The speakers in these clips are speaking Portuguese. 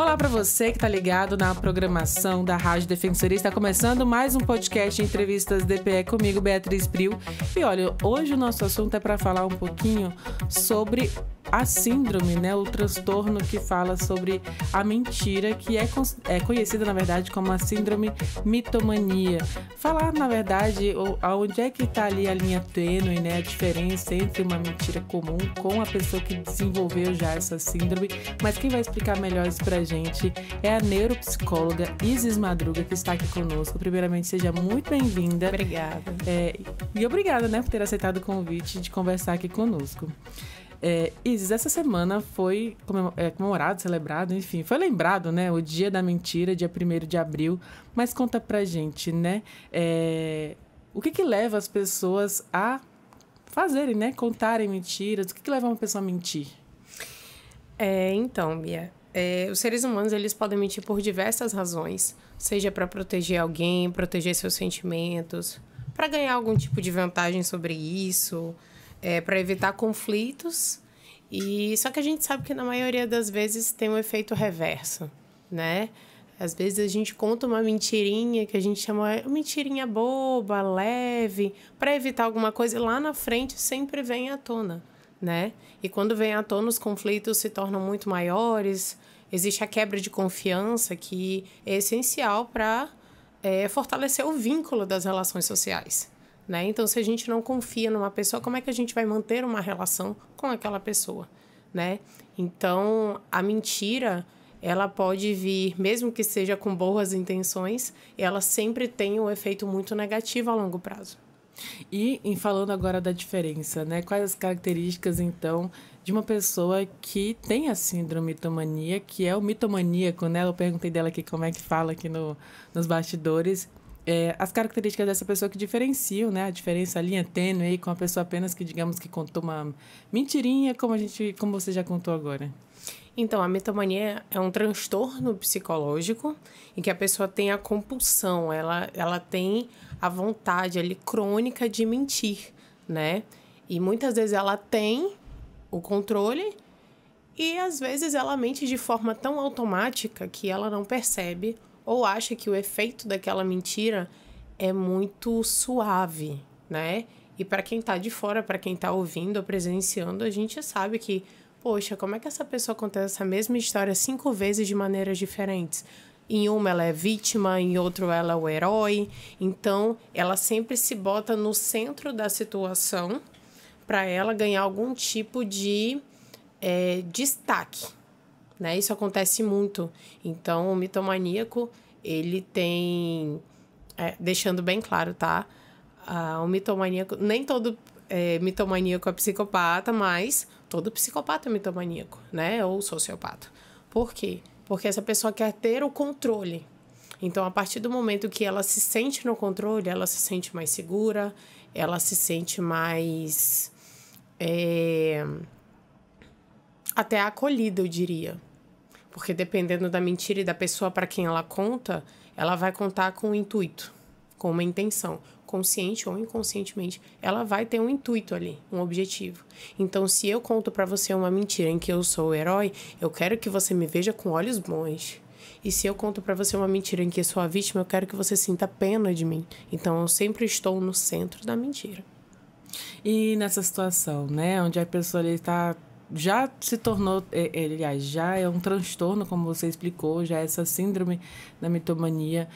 Olá para você que está ligado na programação da Rádio Defensoria. Está começando mais um podcast Entrevistas DPE comigo, Beatriz Priu. E olha, hoje o nosso assunto é para falar um pouquinho sobre a síndrome, né? O transtorno que fala sobre a mentira, que é conhecida, na verdade, como a síndrome mitomania. Falar, na verdade, aonde é que está ali a linha tênue, né? A diferença entre uma mentira comum com a pessoa que desenvolveu já essa síndrome. Mas quem vai explicar melhor isso pra gente é a neuropsicóloga Isis Madruga, que está aqui conosco. Primeiramente, seja muito bem-vinda. Obrigada. E obrigada, né, por ter aceitado o convite de conversar aqui conosco. Isis, essa semana foi comemorado, celebrado, enfim, foi lembrado, né, o Dia da Mentira, dia 1º de abril. Mas conta pra gente, né, o que leva as pessoas a fazerem, né, contarem mentiras? O que leva uma pessoa a mentir? Então, Bia, os seres humanos, eles podem mentir por diversas razões, seja para proteger alguém, proteger seus sentimentos, para ganhar algum tipo de vantagem sobre isso, para evitar conflitos. E só que a gente sabe que na maioria das vezes tem um efeito reverso, né? Às vezes a gente conta uma mentirinha que a gente chama mentirinha boba, leve, para evitar alguma coisa, e lá na frente sempre vem à tona, né? E quando vem à tona, os conflitos se tornam muito maiores. Existe a quebra de confiança, que é essencial para fortalecer o vínculo das relações sociais, né? Então, se a gente não confia numa pessoa, como é que a gente vai manter uma relação com aquela pessoa, né? Então, a mentira, ela pode vir, mesmo que seja com boas intenções, ela sempre tem um efeito muito negativo a longo prazo. E falando agora da diferença, né? Quais as características, então, de uma pessoa que tem a síndrome mitomania, que é o mitomaníaco, né? Eu perguntei dela aqui como é que fala aqui nos bastidores. As características dessa pessoa que diferenciam, né? A diferença, a linha tênue aí com a pessoa apenas que, digamos, que contou uma mentirinha, como você já contou agora. Então, a mitomania é um transtorno psicológico em que a pessoa tem a compulsão, ela tem a vontade ali crônica de mentir, né? E muitas vezes ela tem o controle e às vezes ela mente de forma tão automática que ela não percebe ou acha que o efeito daquela mentira é muito suave, né? E para quem tá de fora, para quem tá ouvindo ou presenciando, a gente sabe que, poxa, como é que essa pessoa conta essa mesma história 5 vezes de maneiras diferentes? Em uma ela é vítima, em outro ela é o herói. Então, ela sempre se bota no centro da situação para ela ganhar algum tipo de destaque, né? Isso acontece muito. Então, o mitomaníaco, ele tem... deixando bem claro, tá? O mitomaníaco... Nem todo mitomaníaco é psicopata, mas todo psicopata é mitomaníaco, né? Ou sociopata. Por quê? Porque essa pessoa quer ter o controle. Então, a partir do momento que ela se sente no controle, ela se sente mais segura, ela se sente mais... até acolhida, eu diria. Porque dependendo da mentira e da pessoa para quem ela conta, ela vai contar com um intuito, com uma intenção. Consciente ou inconscientemente, ela vai ter um intuito ali, um objetivo. Então, se eu conto para você uma mentira em que eu sou o herói, eu quero que você me veja com olhos bons. E se eu conto para você uma mentira em que eu sou a vítima, eu quero que você sinta pena de mim. Então, eu sempre estou no centro da mentira. E nessa situação, né, onde a pessoa está... já se tornou, aliás, já é um transtorno, como você explicou, já é essa síndrome da mitomania,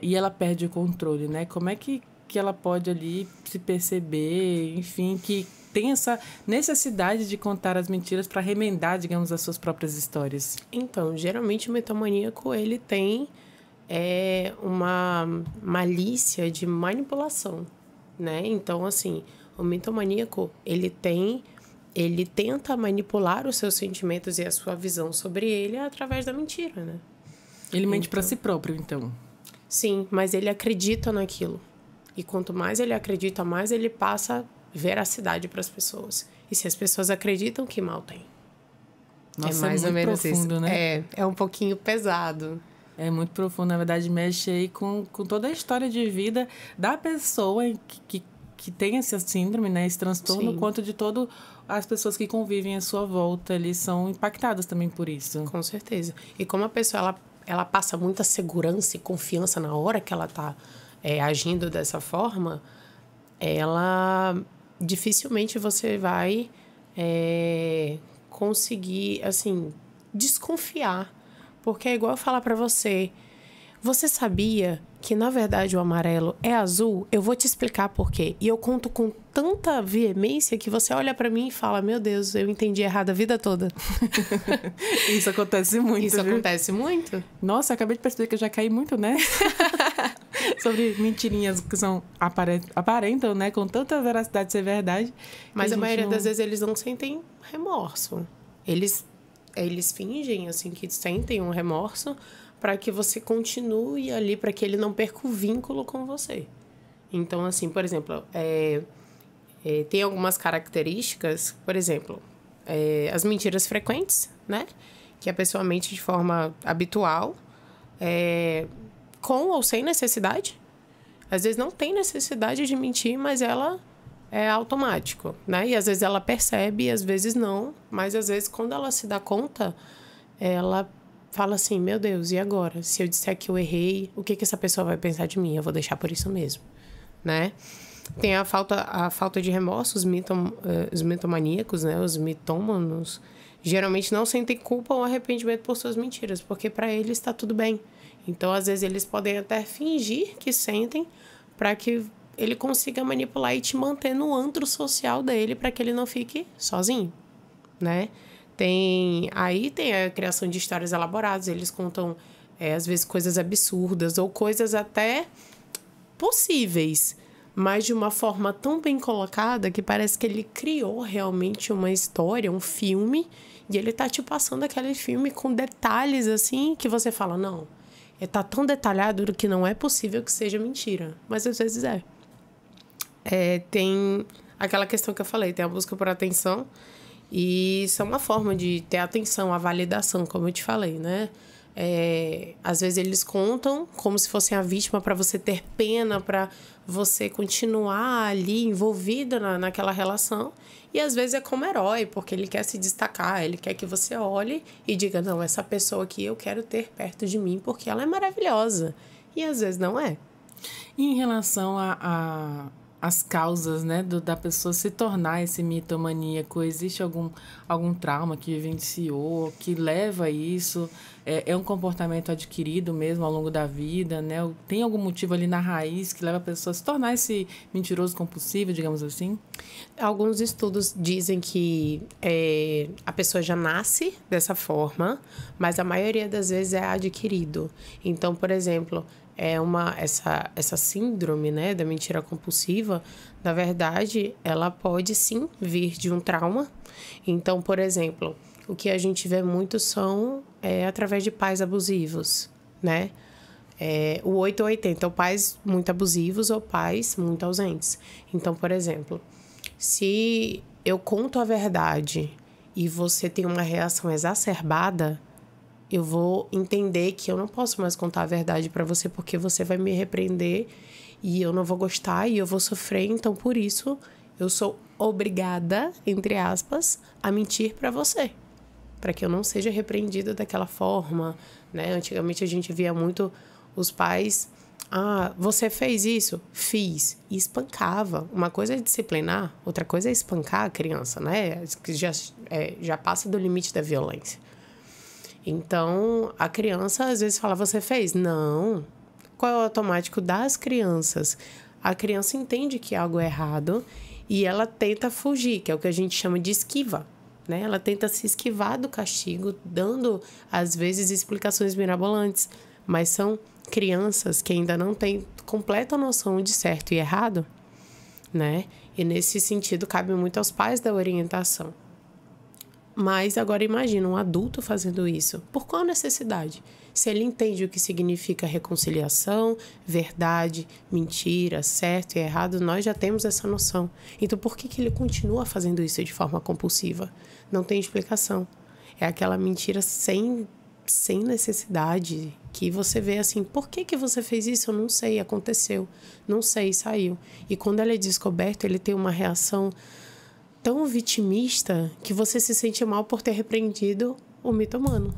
e ela perde o controle, né? Como é que ela pode ali se perceber, enfim, que tem essa necessidade de contar as mentiras para remendar, digamos, as suas próprias histórias? Então, geralmente o mitomaníaco, ele tem uma malícia de manipulação, né? Então, assim, o mitomaníaco, ele tenta manipular os seus sentimentos e a sua visão sobre ele através da mentira, né? Ele mente para si próprio, então? Sim, mas ele acredita naquilo. E quanto mais ele acredita, mais ele passa veracidade para as pessoas. E se as pessoas acreditam, que mal tem. Nossa, é mais ou menos profundo, isso, né? É um pouquinho pesado. É muito profundo, na verdade, mexe aí com toda a história de vida da pessoa que tem essa síndrome, né, esse transtorno, Sim. quanto de todo as pessoas que convivem à sua volta, eles são impactadas também por isso. Com certeza. E como a pessoa, ela passa muita segurança e confiança na hora que ela está agindo dessa forma, ela dificilmente você vai conseguir, assim, desconfiar. Porque é igual eu falar para você, você sabia que, na verdade, o amarelo é azul? Eu vou te explicar por quê. E eu conto com tanta veemência que você olha pra mim e fala, meu Deus, eu entendi errado a vida toda. Isso acontece muito, Isso viu? acontece muito? Nossa, acabei de perceber que eu já caí muito, né? Sobre mentirinhas que são aparentam, né? Com tanta veracidade ser verdade. Mas a maioria das vezes eles não sentem remorso. Eles fingem, assim, que sentem um remorso para que você continue ali, para que ele não perca o vínculo com você. Então, assim, por exemplo, tem algumas características, por exemplo, as mentiras frequentes, né? Que a pessoa mente de forma habitual, com ou sem necessidade. Às vezes não tem necessidade de mentir, mas ela é automático, né? E às vezes ela percebe, e às vezes não. Mas às vezes, quando ela se dá conta, ela fala assim, meu Deus, e agora? Se eu disser que eu errei, o que essa pessoa vai pensar de mim? Eu vou deixar por isso mesmo, né? Tem a falta de remorso, os mitomaníacos, né? Os mitômanos, geralmente não sentem culpa ou arrependimento por suas mentiras, porque para eles está tudo bem. Então, às vezes, eles podem até fingir que sentem para que ele consiga manipular e te manter no antro social dele para que ele não fique sozinho, né? Tem a criação de histórias elaboradas. Eles contam, às vezes, coisas absurdas ou coisas até possíveis, mas de uma forma tão bem colocada que parece que ele criou realmente uma história, um filme, e ele tá te passando aquele filme com detalhes, assim, que você fala, não, tá tão detalhado que não é possível que seja mentira, mas às vezes é. Tem aquela questão que eu falei, tem a busca por atenção, e isso é uma forma de ter atenção, a validação, como eu te falei, né? Às vezes eles contam como se fossem a vítima para você ter pena, para você continuar ali envolvida naquela relação. E às vezes é como herói, porque ele quer se destacar, ele quer que você olhe e diga, não, essa pessoa aqui eu quero ter perto de mim porque ela é maravilhosa. E às vezes não é. E em relação as causas, né, da pessoa se tornar esse mitomaníaco, existe algum trauma que vivenciou, que leva a isso? É um comportamento adquirido mesmo ao longo da vida, né? Tem algum motivo ali na raiz que leva a pessoa a se tornar esse mentiroso compulsivo, digamos assim? Alguns estudos dizem que a pessoa já nasce dessa forma, mas a maioria das vezes é adquirido. Então, por exemplo, essa síndrome, né, da mentira compulsiva, na verdade, ela pode sim vir de um trauma. Então, por exemplo, o que a gente vê muito são através de pais abusivos, né? O 8 ou 80, ou pais muito abusivos ou pais muito ausentes. Então, por exemplo, se eu conto a verdade e você tem uma reação exacerbada, eu vou entender que eu não posso mais contar a verdade para você porque você vai me repreender e eu não vou gostar e eu vou sofrer. Então, por isso, eu sou obrigada, entre aspas, a mentir para você, para que eu não seja repreendida daquela forma, né? Antigamente a gente via muito os pais, você fez isso? Fiz. E espancava. Uma coisa é disciplinar, outra coisa é espancar a criança, né? Que já passa do limite da violência. Então, a criança às vezes fala, você fez? Não. Qual é o automático das crianças? A criança entende que algo é errado e ela tenta fugir, que é o que a gente chama de esquiva, né? Ela tenta se esquivar do castigo, dando, às vezes, explicações mirabolantes. Mas são crianças que ainda não têm completa noção de certo e errado, né? E, nesse sentido, cabe muito aos pais da orientação. Mas agora imagina um adulto fazendo isso. Por qual necessidade? Se ele entende o que significa reconciliação, verdade, mentira, certo e errado, nós já temos essa noção. Então, por que ele continua fazendo isso de forma compulsiva? Não tem explicação. É aquela mentira sem necessidade, que você vê assim, por que você fez isso? Eu não sei, aconteceu. Não sei, saiu. E quando ele é descoberto, ele tem uma reação tão vitimista que você se sente mal por ter repreendido o mitomano.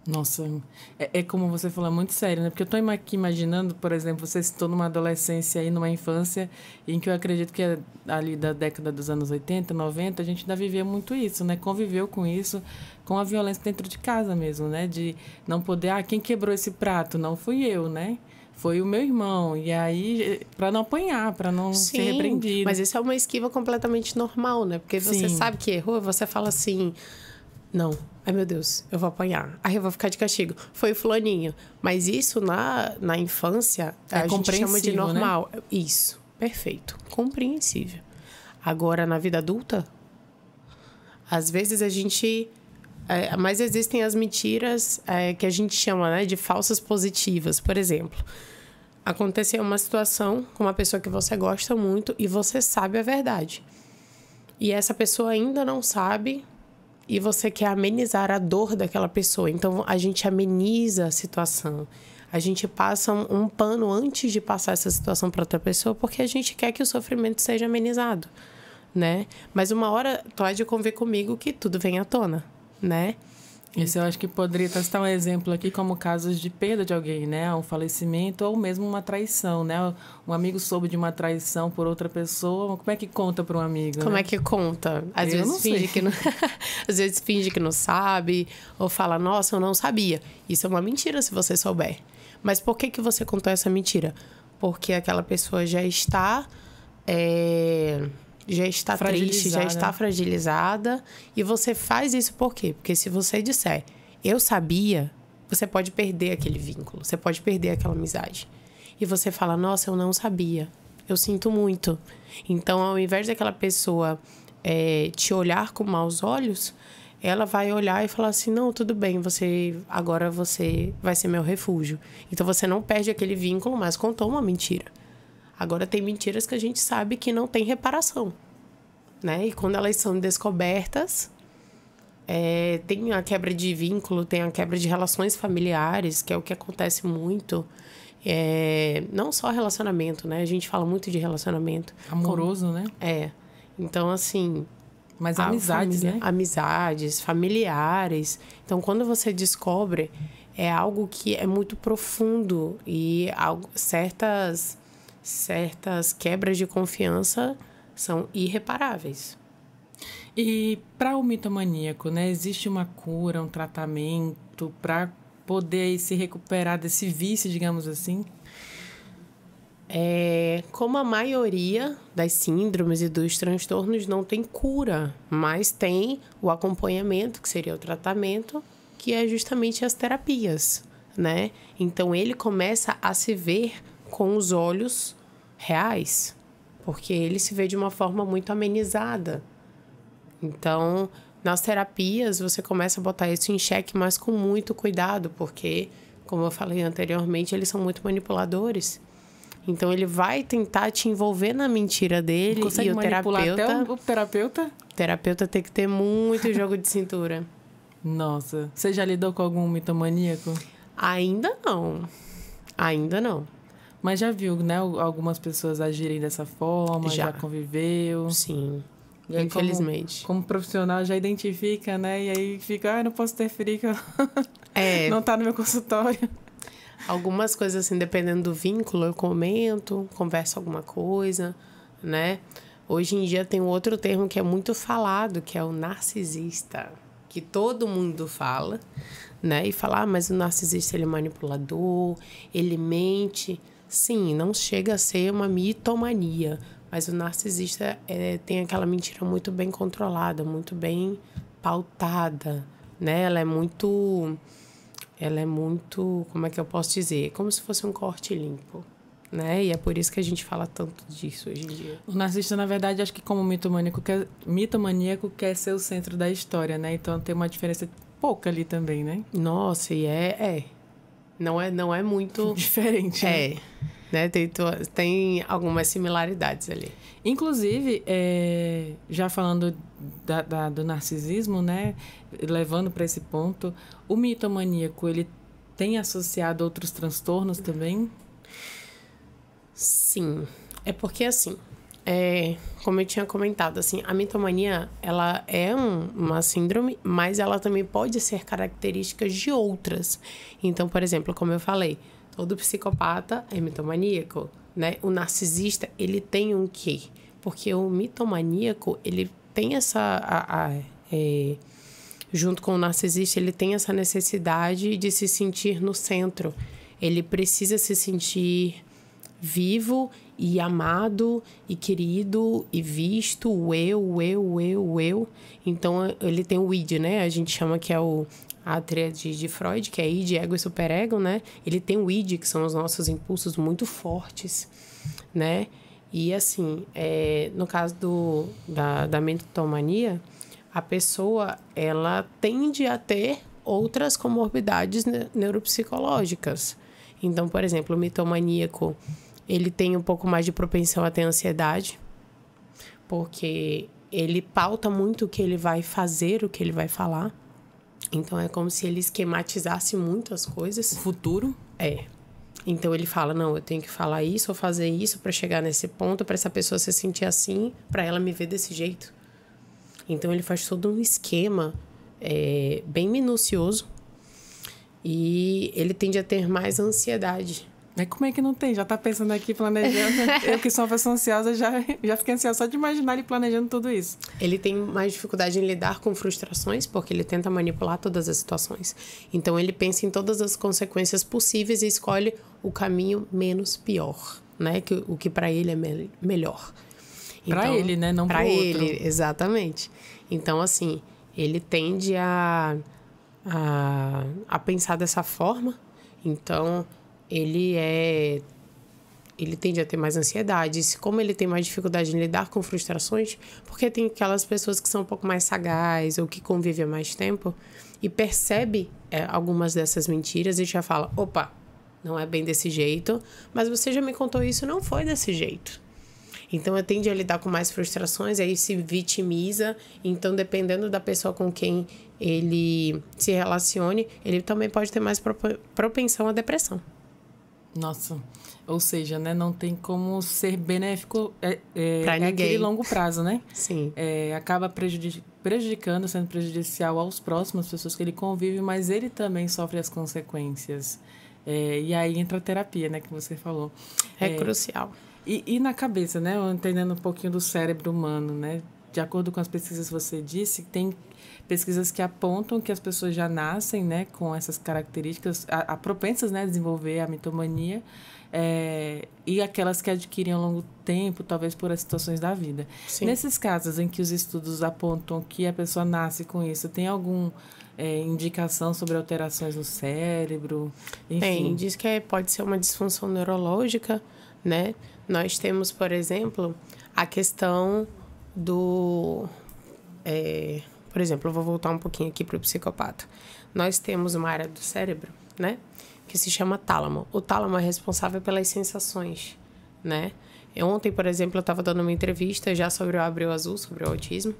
Nossa, é como você falou, é muito sério, né? Porque eu tô aqui imaginando, por exemplo, você citou numa adolescência e numa infância, em que eu acredito que é ali da década dos anos 80, 90, a gente ainda vivia muito isso, né? Conviveu com isso, com a violência dentro de casa mesmo, né? De não poder, quem quebrou esse prato? Não fui eu, né? Foi o meu irmão. E aí, para não apanhar, para não ser repreendido. Mas isso é uma esquiva completamente normal, né? Porque você sabe que errou, você fala assim... Não, ai meu Deus, eu vou apanhar. Aí eu vou ficar de castigo. Foi o fulaninho. Mas isso na infância, a gente chama de normal. Né? Isso, perfeito. Compreensível. Agora, na vida adulta, às vezes a gente... mas existem as mentiras que a gente chama, né, de falsas positivas. Por exemplo, aconteceu uma situação com uma pessoa que você gosta muito e você sabe a verdade. E essa pessoa ainda não sabe... E você quer amenizar a dor daquela pessoa. Então, a gente ameniza a situação. A gente passa um pano antes de passar essa situação para outra pessoa, porque a gente quer que o sofrimento seja amenizado, né? Mas uma hora, tu há de convir comigo que tudo vem à tona, né? Isso eu acho que poderia citar um exemplo aqui como casos de perda de alguém, né? Um falecimento ou mesmo uma traição, né? Um amigo soube de uma traição por outra pessoa. Como é que conta para um amigo? Como né? É que conta? Às vezes finge que não... Às vezes finge que não sabe ou fala, nossa, eu não sabia. Isso é uma mentira se você souber. Mas por que você contou essa mentira? Porque aquela pessoa já está triste, já está fragilizada. E você faz isso por quê? Porque se você disser, eu sabia, você pode perder aquele vínculo. Você pode perder aquela amizade. E você fala, nossa, eu não sabia. Eu sinto muito. Então, ao invés daquela pessoa te olhar com maus olhos, ela vai olhar e falar assim, não, tudo bem, agora você vai ser meu refúgio. Então, você não perde aquele vínculo, mas contou uma mentira. Agora, tem mentiras que a gente sabe que não tem reparação, né? E quando elas são descobertas, tem a quebra de vínculo, tem a quebra de relações familiares, que é o que acontece muito. Não só relacionamento, né? A gente fala muito de relacionamento. Amoroso, né? Então, assim... Mas amizades, né? Amizades, familiares. Então, quando você descobre, é algo que é muito profundo e certas quebras de confiança são irreparáveis. E para o mitomaníaco, né, existe uma cura, um tratamento para poder se recuperar desse vício, digamos assim? Como a maioria das síndromes e dos transtornos não tem cura, mas tem o acompanhamento, que seria o tratamento, que é justamente as terapias, né? Então, ele começa a se ver com os olhos reais, porque ele se vê de uma forma muito amenizada. Então, nas terapias, você começa a botar isso em xeque, mas com muito cuidado, porque, como eu falei anteriormente, eles são muito manipuladores. Então, ele vai tentar te envolver na mentira dele. Consegue e manipular até o terapeuta? O terapeuta tem que ter muito jogo de cintura. Nossa, você já lidou com algum mitomaníaco? Ainda não. Mas já viu, né, algumas pessoas agirem dessa forma? Já conviveu? Sim, aí, infelizmente. Como profissional já identifica, né? E aí fica, não posso interferir, que não tá no meu consultório. Algumas coisas, assim, dependendo do vínculo, eu comento, converso alguma coisa, né? Hoje em dia tem um outro termo que é muito falado, que é o narcisista, que todo mundo fala, né? E fala, mas o narcisista, ele é manipulador, ele mente. Sim, não chega a ser uma mitomania, mas o narcisista tem aquela mentira muito bem controlada, muito bem pautada, né? Ela é muito, como é que eu posso dizer? Como se fosse um corte limpo, né? E é por isso que a gente fala tanto disso hoje em dia. O narcisista, na verdade, acho que como mitomaníaco quer ser o centro da história, né? Então tem uma diferença pouca ali também, né? Nossa, e Não é muito... diferente, né? Tem algumas similaridades ali. Inclusive, já falando do narcisismo, né? Levando para esse ponto, o mitomaníaco, ele tem associado outros transtornos também? Sim. É porque, assim, como eu tinha comentado, assim, a mitomania, ela é uma síndrome, mas ela também pode ser característica de outras. Então, por exemplo, como eu falei, todo psicopata é mitomaníaco, né? O narcisista, ele tem um quê? Porque o mitomaníaco, ele tem junto com o narcisista, ele tem essa necessidade de se sentir no centro. Ele precisa se sentir vivo e amado e querido e visto, o eu. Então, ele tem o id, né? A gente chama que é a tríade de Freud, que é id, ego e superego, né? Ele tem o id, que são os nossos impulsos muito fortes, né? E, assim, no caso da mitomania, a pessoa, ela tende a ter outras comorbidades neuropsicológicas. Então, por exemplo, o mitomaníaco, ele tem um pouco mais de propensão a ter ansiedade, porque ele pauta muito o que ele vai fazer, o que ele vai falar. Então, é como se ele esquematizasse muito as coisas. O futuro? Então, ele fala, não, eu tenho que falar isso ou fazer isso para chegar nesse ponto, para essa pessoa se sentir assim, para ela me ver desse jeito. Então, ele faz todo um esquema bem minucioso e ele tende a ter mais ansiedade. Mas como é que não tem? Já tá pensando aqui, planejando. Eu que sou uma pessoa ansiosa, já fiquei ansiosa só de imaginar ele planejando tudo isso. Ele tem mais dificuldade em lidar com frustrações, porque ele tenta manipular todas as situações. Então, ele pensa em todas as consequências possíveis e escolhe o caminho menos pior, né? O que para ele é melhor. Para então, ele, né? Não para o outro. Para ele, exatamente. Então, assim, ele tende a pensar dessa forma. Então, ele tende a ter mais ansiedade. Como ele tem mais dificuldade em lidar com frustrações, porque tem aquelas pessoas que são um pouco mais sagazes ou que convivem há mais tempo e percebe algumas dessas mentiras e já fala, opa, não é bem desse jeito, mas você já me contou isso, não foi desse jeito. Então, ele tende a lidar com mais frustrações, aí se vitimiza. Então, dependendo da pessoa com quem ele se relacione, ele também pode ter mais propensão à depressão. Nossa, ou seja, né, não tem como ser benéfico pra ninguém. Aquele longo prazo, né? Sim. Acaba prejudicando, sendo prejudicial aos próximos, as pessoas que ele convive, mas ele também sofre as consequências. E aí entra a terapia, né, que você falou. É crucial. E na cabeça, né, entendendo um pouquinho do cérebro humano, né? De acordo com as pesquisas que você disse, tem pesquisas que apontam que as pessoas já nascem, né, com essas características, propensas, né, a desenvolver a mitomania, e aquelas que adquirem ao longo do tempo, talvez por as situações da vida. Sim. Nesses casos em que os estudos apontam que a pessoa nasce com isso, tem alguma indicação sobre alterações no cérebro? Enfim. Tem, diz que pode ser uma disfunção neurológica, né? Nós temos, por exemplo, a questão por exemplo, eu vou voltar um pouquinho aqui para o psicopata. Nós temos uma área do cérebro, né? Que se chama tálamo. O tálamo é responsável pelas sensações, né? Ontem, por exemplo, eu estava dando uma entrevista já sobre o Abril Azul, sobre o autismo.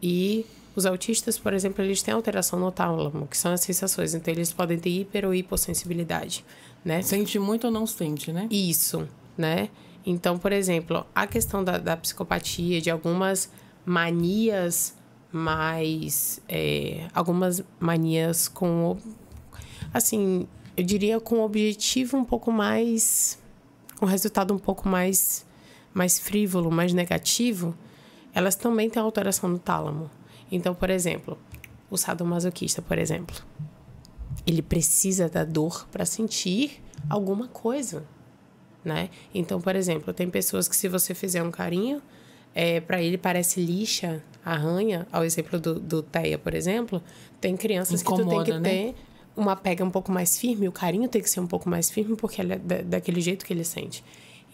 E os autistas, por exemplo, eles têm alteração no tálamo, que são as sensações. Então, eles podem ter hiper ou hipossensibilidade, né? Sente muito ou não sente, né? Isso, né? Então, por exemplo, a questão da psicopatia, de algumas manias algumas manias com, assim, eu diria com objetivo um pouco mais, um resultado um pouco mais frívolo, mais negativo, elas também têm alteração no tálamo. Então, por exemplo, o sadomasoquista, por exemplo, ele precisa da dor para sentir alguma coisa, né? Então, por exemplo, tem pessoas que se você fizer um carinho, para ele parece lixa, arranha, ao exemplo do TEA, por exemplo, tem crianças que tu tem que ter uma pega um pouco mais firme, o carinho tem que ser um pouco mais firme, porque ele é daquele jeito que ele sente.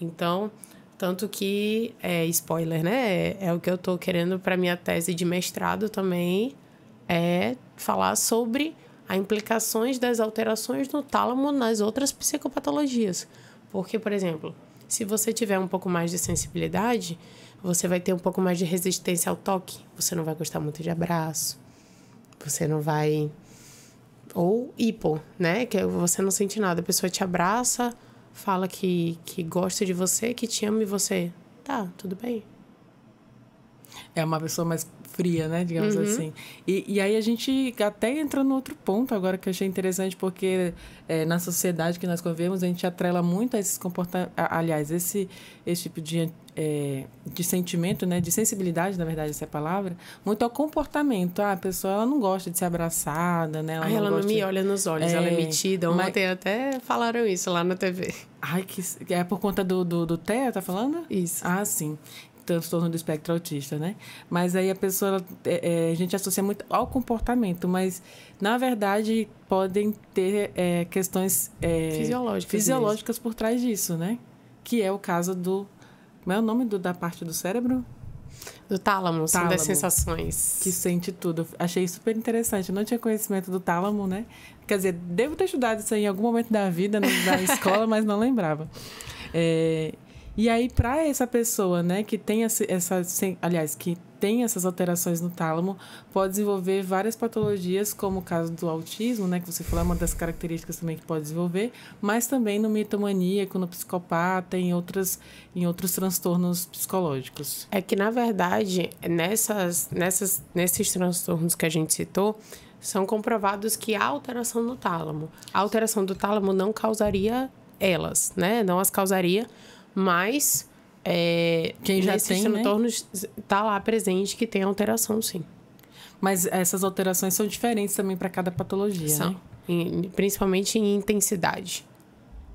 Então, tanto que, spoiler, né? É o que eu tô querendo para minha tese de mestrado também, falar sobre as implicações das alterações no tálamo nas outras psicopatologias. Porque, por exemplo, se você tiver um pouco mais de sensibilidade, você vai ter um pouco mais de resistência ao toque. Você não vai gostar muito de abraço. Você não vai... Ou hipo, né? Que você não sente nada. A pessoa te abraça, fala que gosta de você, que te ama e você... Tá, tudo bem. É uma pessoa mais fria, né? Digamos assim. E aí a gente até entra no outro ponto agora que eu achei interessante, porque na sociedade que nós convivemos, a gente atrela muito a esses comportamentos... Aliás, esse tipo de sentimento, né? De sensibilidade, na verdade, essa é a palavra, muito ao comportamento. A pessoa, ela não gosta de ser abraçada, né? Ela não me olha nos olhos, ela é metida. Ontem até falaram isso lá na TV. Ai, é por conta do TEA, tá falando? Isso. Ah, sim. Transtorno do espectro autista, né? Mas aí a pessoa, a gente associa muito ao comportamento, mas, na verdade, podem ter questões fisiológicas por trás disso, né? Que é o caso do... Como é o nome da parte do cérebro? Do tálamo, das sensações. Que sente tudo. Achei super interessante. Eu não tinha conhecimento do tálamo, né? Quer dizer, devo ter estudado isso aí em algum momento da vida, na escola, mas não lembrava. E aí, para essa pessoa, né, que tem que tem essas alterações no tálamo, pode desenvolver várias patologias, como o caso do autismo, né, que você falou, é uma das características também que pode desenvolver, mas também no mitomaníaco, no psicopata, em outros transtornos psicológicos. É que, na verdade, nesses transtornos que a gente citou, são comprovados que há alteração no tálamo. A alteração do tálamo não causaria elas, né? Não as causaria, mas quem já nesses tem, transtornos, né? Tá lá presente que tem alteração, sim. Mas essas alterações são diferentes também para cada patologia, são, né? Principalmente em intensidade.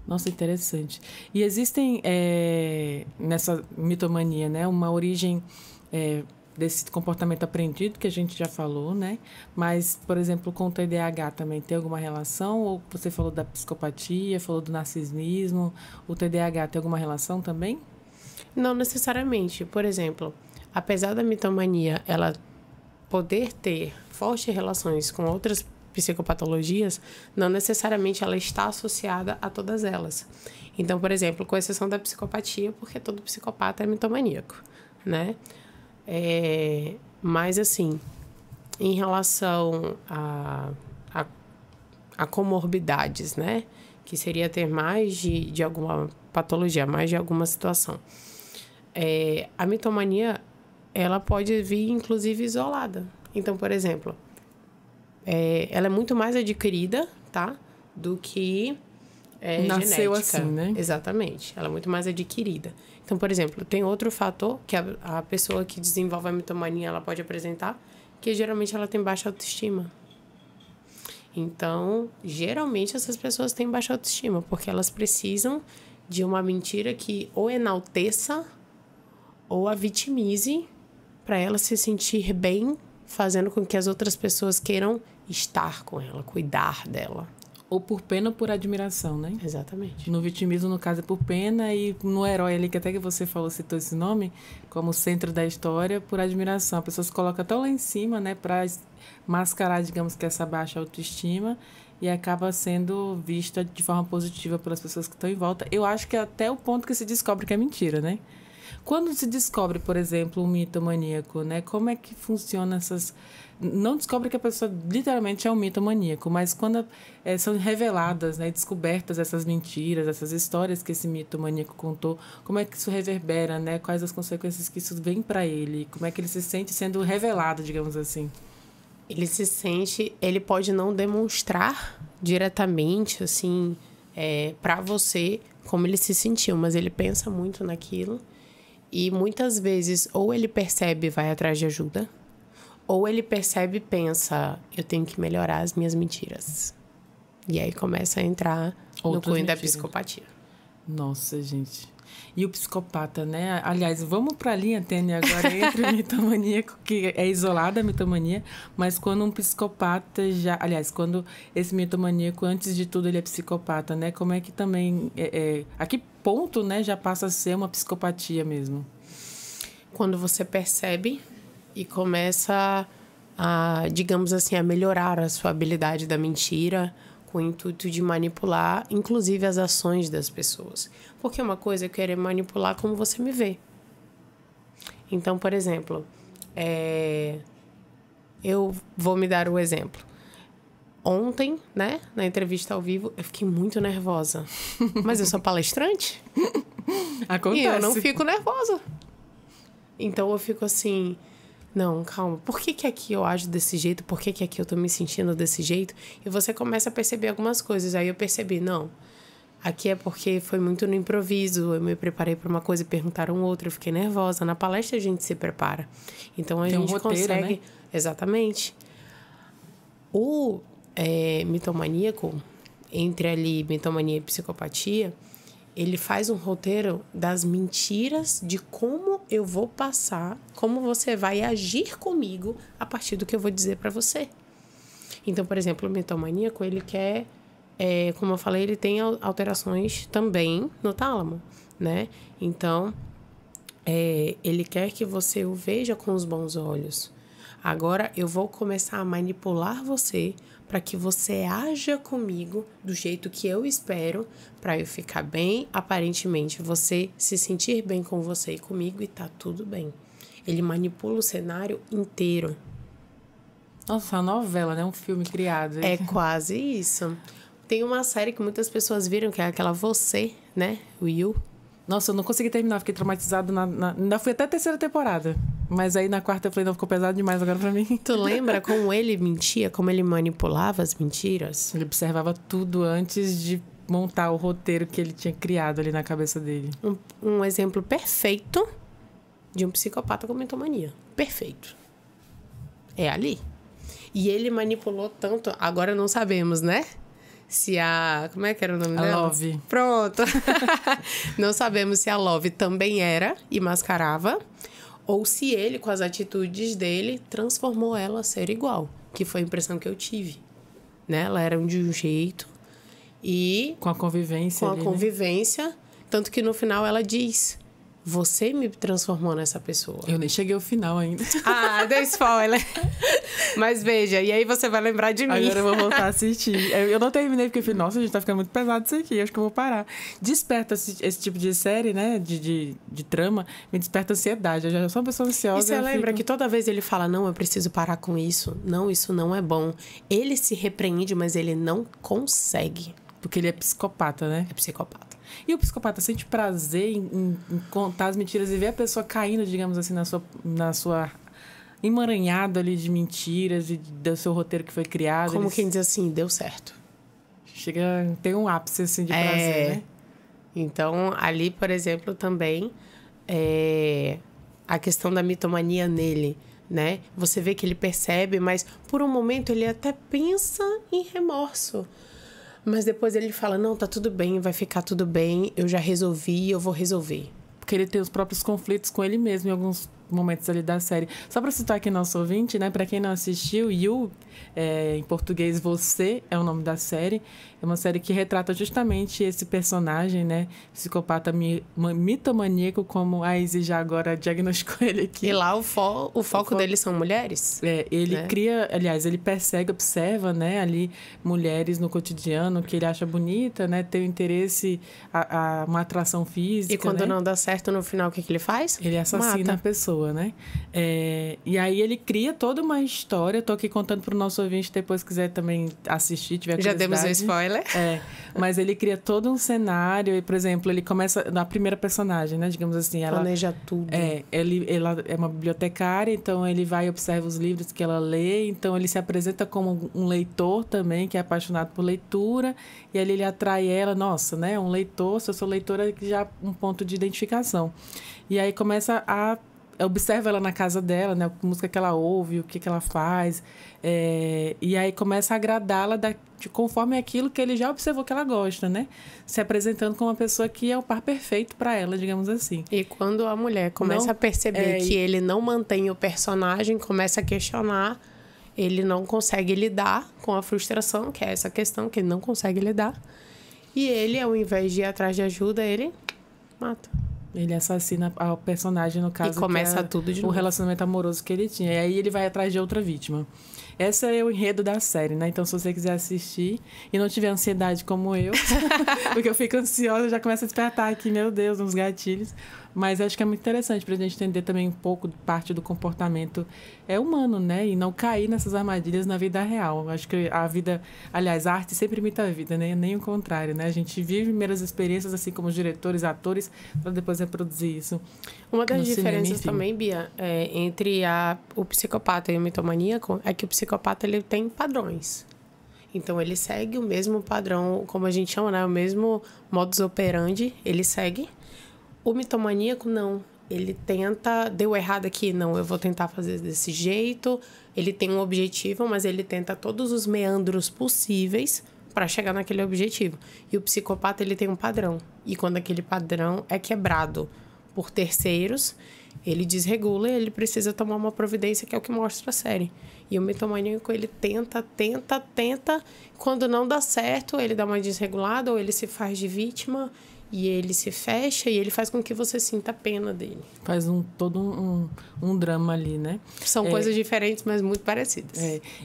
Nossa, interessante. E existem, nessa mitomania, né, uma origem desse comportamento aprendido que a gente já falou, né? Mas, por exemplo, com o TDAH também tem alguma relação? Ou você falou da psicopatia, falou do narcisismo, o TDAH tem alguma relação também? Não necessariamente. Por exemplo, apesar da mitomania ela poder ter fortes relações com outras psicopatologias, não necessariamente ela está associada a todas elas. Então, por exemplo, com exceção da psicopatia, porque todo psicopata é mitomaníaco, né? Mas, assim, em relação a comorbidades, né? Que seria ter mais de alguma patologia, mais de alguma situação. A mitomania, ela pode vir, inclusive, isolada. Então, por exemplo, ela é muito mais adquirida, tá? Do que nasceu genética. Assim, né? Exatamente. Ela é muito mais adquirida. Então, por exemplo, tem outro fator que a pessoa que desenvolve a mitomania, ela pode apresentar, que geralmente ela tem baixa autoestima. Então, geralmente essas pessoas têm baixa autoestima, porque elas precisam de uma mentira que ou enalteça ou a vitimize para ela se sentir bem, fazendo com que as outras pessoas queiram estar com ela, cuidar dela. Ou por pena ou por admiração, né? Exatamente. No vitimismo, no caso, é por pena, e no herói ali, que até que você falou, citou esse nome, como centro da história, por admiração. A pessoa se coloca tão lá em cima, né, para mascarar, digamos, que essa baixa autoestima, e acaba sendo vista de forma positiva pelas pessoas que estão em volta. Eu acho que é até o ponto que se descobre que é mentira, né? Quando se descobre, por exemplo, um mitomaníaco, né? Como é que funciona essas... Não descobre que a pessoa literalmente é um mitomaníaco, mas quando são reveladas, né, descobertas essas mentiras, essas histórias que esse mitomaníaco contou, como é que isso reverbera, né? Quais as consequências que isso vem para ele? Como é que ele se sente sendo revelado, digamos assim? Ele pode não demonstrar diretamente, assim, para você como ele se sentiu, mas ele pensa muito naquilo. E muitas vezes, ou ele percebe e vai atrás de ajuda, ou ele percebe e pensa, eu tenho que melhorar as minhas mentiras. E aí começa a entrar no cunho da psicopatia. Nossa, gente. E o psicopata, né? Aliás, vamos para a linha tênue agora entre o mitomaníaco, que é isolada a mitomania, mas quando um psicopata já... Aliás, quando esse mitomaníaco, antes de tudo, ele é psicopata, né? Como é que também... a que ponto, né, já passa a ser uma psicopatia mesmo? Quando você percebe e começa a, digamos assim, a melhorar a sua habilidade da mentira, com o intuito de manipular, inclusive, as ações das pessoas. Porque uma coisa é querer manipular como você me vê. Então, por exemplo, eu vou me dar um exemplo. Ontem, né, na entrevista ao vivo, eu fiquei muito nervosa. Mas eu sou palestrante. Acontece. E eu não fico nervosa. Então, eu fico assim... Não, calma, por que aqui eu ajo desse jeito? Por que aqui eu tô me sentindo desse jeito? E você começa a perceber algumas coisas. Aí eu percebi, não, aqui é porque foi muito no improviso, eu me preparei para uma coisa e perguntaram outra, eu fiquei nervosa. Na palestra a gente se prepara. Então a gente consegue... Né? Exatamente. O mitomaníaco, entre ali mitomania e psicopatia, ele faz um roteiro das mentiras de como eu vou passar, como você vai agir comigo a partir do que eu vou dizer para você. Então, por exemplo, o mitomaníaco, ele quer, como eu falei, ele tem alterações também no tálamo, né? Então, ele quer que você o veja com os bons olhos. Agora, eu vou começar a manipular você para que você haja comigo do jeito que eu espero, para eu ficar bem, aparentemente, você se sentir bem com você e comigo e tá tudo bem. Ele manipula o cenário inteiro. Nossa, uma novela, né? Um filme criado. É quase isso. Tem uma série que muitas pessoas viram, que é aquela Você, né? O You. Nossa, eu não consegui terminar, fiquei traumatizado. Ainda fui até a 3ª temporada. Mas aí na 4ª eu falei, não, ficou pesado demais agora pra mim. Tu lembra como ele mentia, como ele manipulava as mentiras? Ele observava tudo antes de montar o roteiro que ele tinha criado ali na cabeça dele. Um exemplo perfeito de um psicopata com mitomania. Perfeito. É ali. E ele manipulou tanto, agora não sabemos, né? Se a... Como é que era o nome dela? A Love. Pronto. Não sabemos se a Love também era e mascarava, ou se ele, com as atitudes dele, transformou ela a ser igual. Que foi a impressão que eu tive. Né? Ela era de um jeito e... Com a convivência. Com a convivência. Tanto que no final ela diz... Você me transformou nessa pessoa. Eu nem cheguei ao final ainda. Ah, dei spoiler. Mas veja, e aí você vai lembrar de mim. Agora eu vou voltar a assistir. Eu não terminei porque eu falei, nossa, a gente tá ficando muito pesado isso aqui, acho que eu vou parar. Desperta esse tipo de série, né, de trama, me desperta ansiedade. Eu já sou uma pessoa ansiosa. E você lembra que toda vez ele fala, não, eu preciso parar com isso. Não, isso não é bom. Ele se repreende, mas ele não consegue. Porque ele é psicopata, né? É psicopata. E o psicopata sente prazer em contar as mentiras e ver a pessoa caindo, digamos assim, na sua emaranhado ali de mentiras e do seu roteiro que foi criado. Como quem diz assim, deu certo. Chega, tem um ápice assim de prazer, né? Então, ali, por exemplo, também a questão da mitomania nele, né? Você vê que ele percebe, mas por um momento ele até pensa em remorso. Mas depois ele fala, não, tá tudo bem, vai ficar tudo bem, eu já resolvi, eu vou resolver. Porque ele tem os próprios conflitos com ele mesmo em alguns momentos ali da série. Só para citar aqui nosso ouvinte, né? Para quem não assistiu, You, em português, Você é o nome da série. É uma série que retrata justamente esse personagem, né? Psicopata mitomaníaco, como a Izzy já agora diagnosticou ele aqui. E lá o foco deles são mulheres? Ele cria, aliás, ele persegue, observa, né? Ali mulheres no cotidiano que ele acha bonita, né? Tem um interesse, uma atração física. E quando não dá certo no final, o que ele faz? Ele assassina a pessoa, né? E aí ele cria toda uma história. Eu tô aqui contando pro nosso ouvinte, depois quiser também assistir, tiver curiosidade. Já demos o spoiler. Mas ele cria todo um cenário. E, por exemplo, ele começa na primeira personagem, né? Digamos assim, ela planeja tudo. Ela é uma bibliotecária, então ele vai e observa os livros que ela lê. Então ele se apresenta como um leitor também, que é apaixonado por leitura. E ali ele atrai ela, nossa, né? Um leitor, se eu sou leitora, já um ponto de identificação. E aí começa observa ela na casa dela, né? A música que ela ouve, o que ela faz. E aí começa a agradá-la conforme aquilo que ele já observou que ela gosta, né? Se apresentando como uma pessoa que é o par perfeito para ela, digamos assim. E quando a mulher começa a perceber que ele não mantém o personagem, começa a questionar, ele não consegue lidar com a frustração, que é essa questão que ele não consegue lidar. E ele, ao invés de ir atrás de ajuda, ele mata. Ele assassina o personagem, no caso. E começa tudo de novo. O relacionamento amoroso que ele tinha. E aí ele vai atrás de outra vítima. Esse é o enredo da série, né? Então, se você quiser assistir e não tiver ansiedade como eu, porque eu fico ansiosa, já começa a despertar aqui, meu Deus, uns gatilhos. Mas acho que é muito interessante pra gente entender também um pouco parte do comportamento humano, né? E não cair nessas armadilhas na vida real. Acho que a vida, aliás, a arte sempre imita a vida, né? Nem o contrário, né? A gente vive primeiras experiências, assim como os diretores, atores, para depois reproduzir isso. Uma das diferenças também, Bia, entre o psicopata e o mitomaníaco é que o psicopata ele tem padrões. Então, ele segue o mesmo padrão, como a gente chama, né? O mesmo modus operandi, ele segue. O mitomaníaco, não. Ele tenta... Deu errado aqui? Não, eu vou tentar fazer desse jeito. Ele tem um objetivo, mas ele tenta todos os meandros possíveis para chegar naquele objetivo. E o psicopata, ele tem um padrão. E quando aquele padrão é quebrado por terceiros, ele desregula e ele precisa tomar uma providência, que é o que mostra a série. E o mitomaníaco, ele tenta. Quando não dá certo, ele dá uma desregulada ou ele se faz de vítima... E ele se fecha e ele faz com que você sinta pena dele. Faz todo um drama ali, né? São coisas diferentes, mas muito parecidas.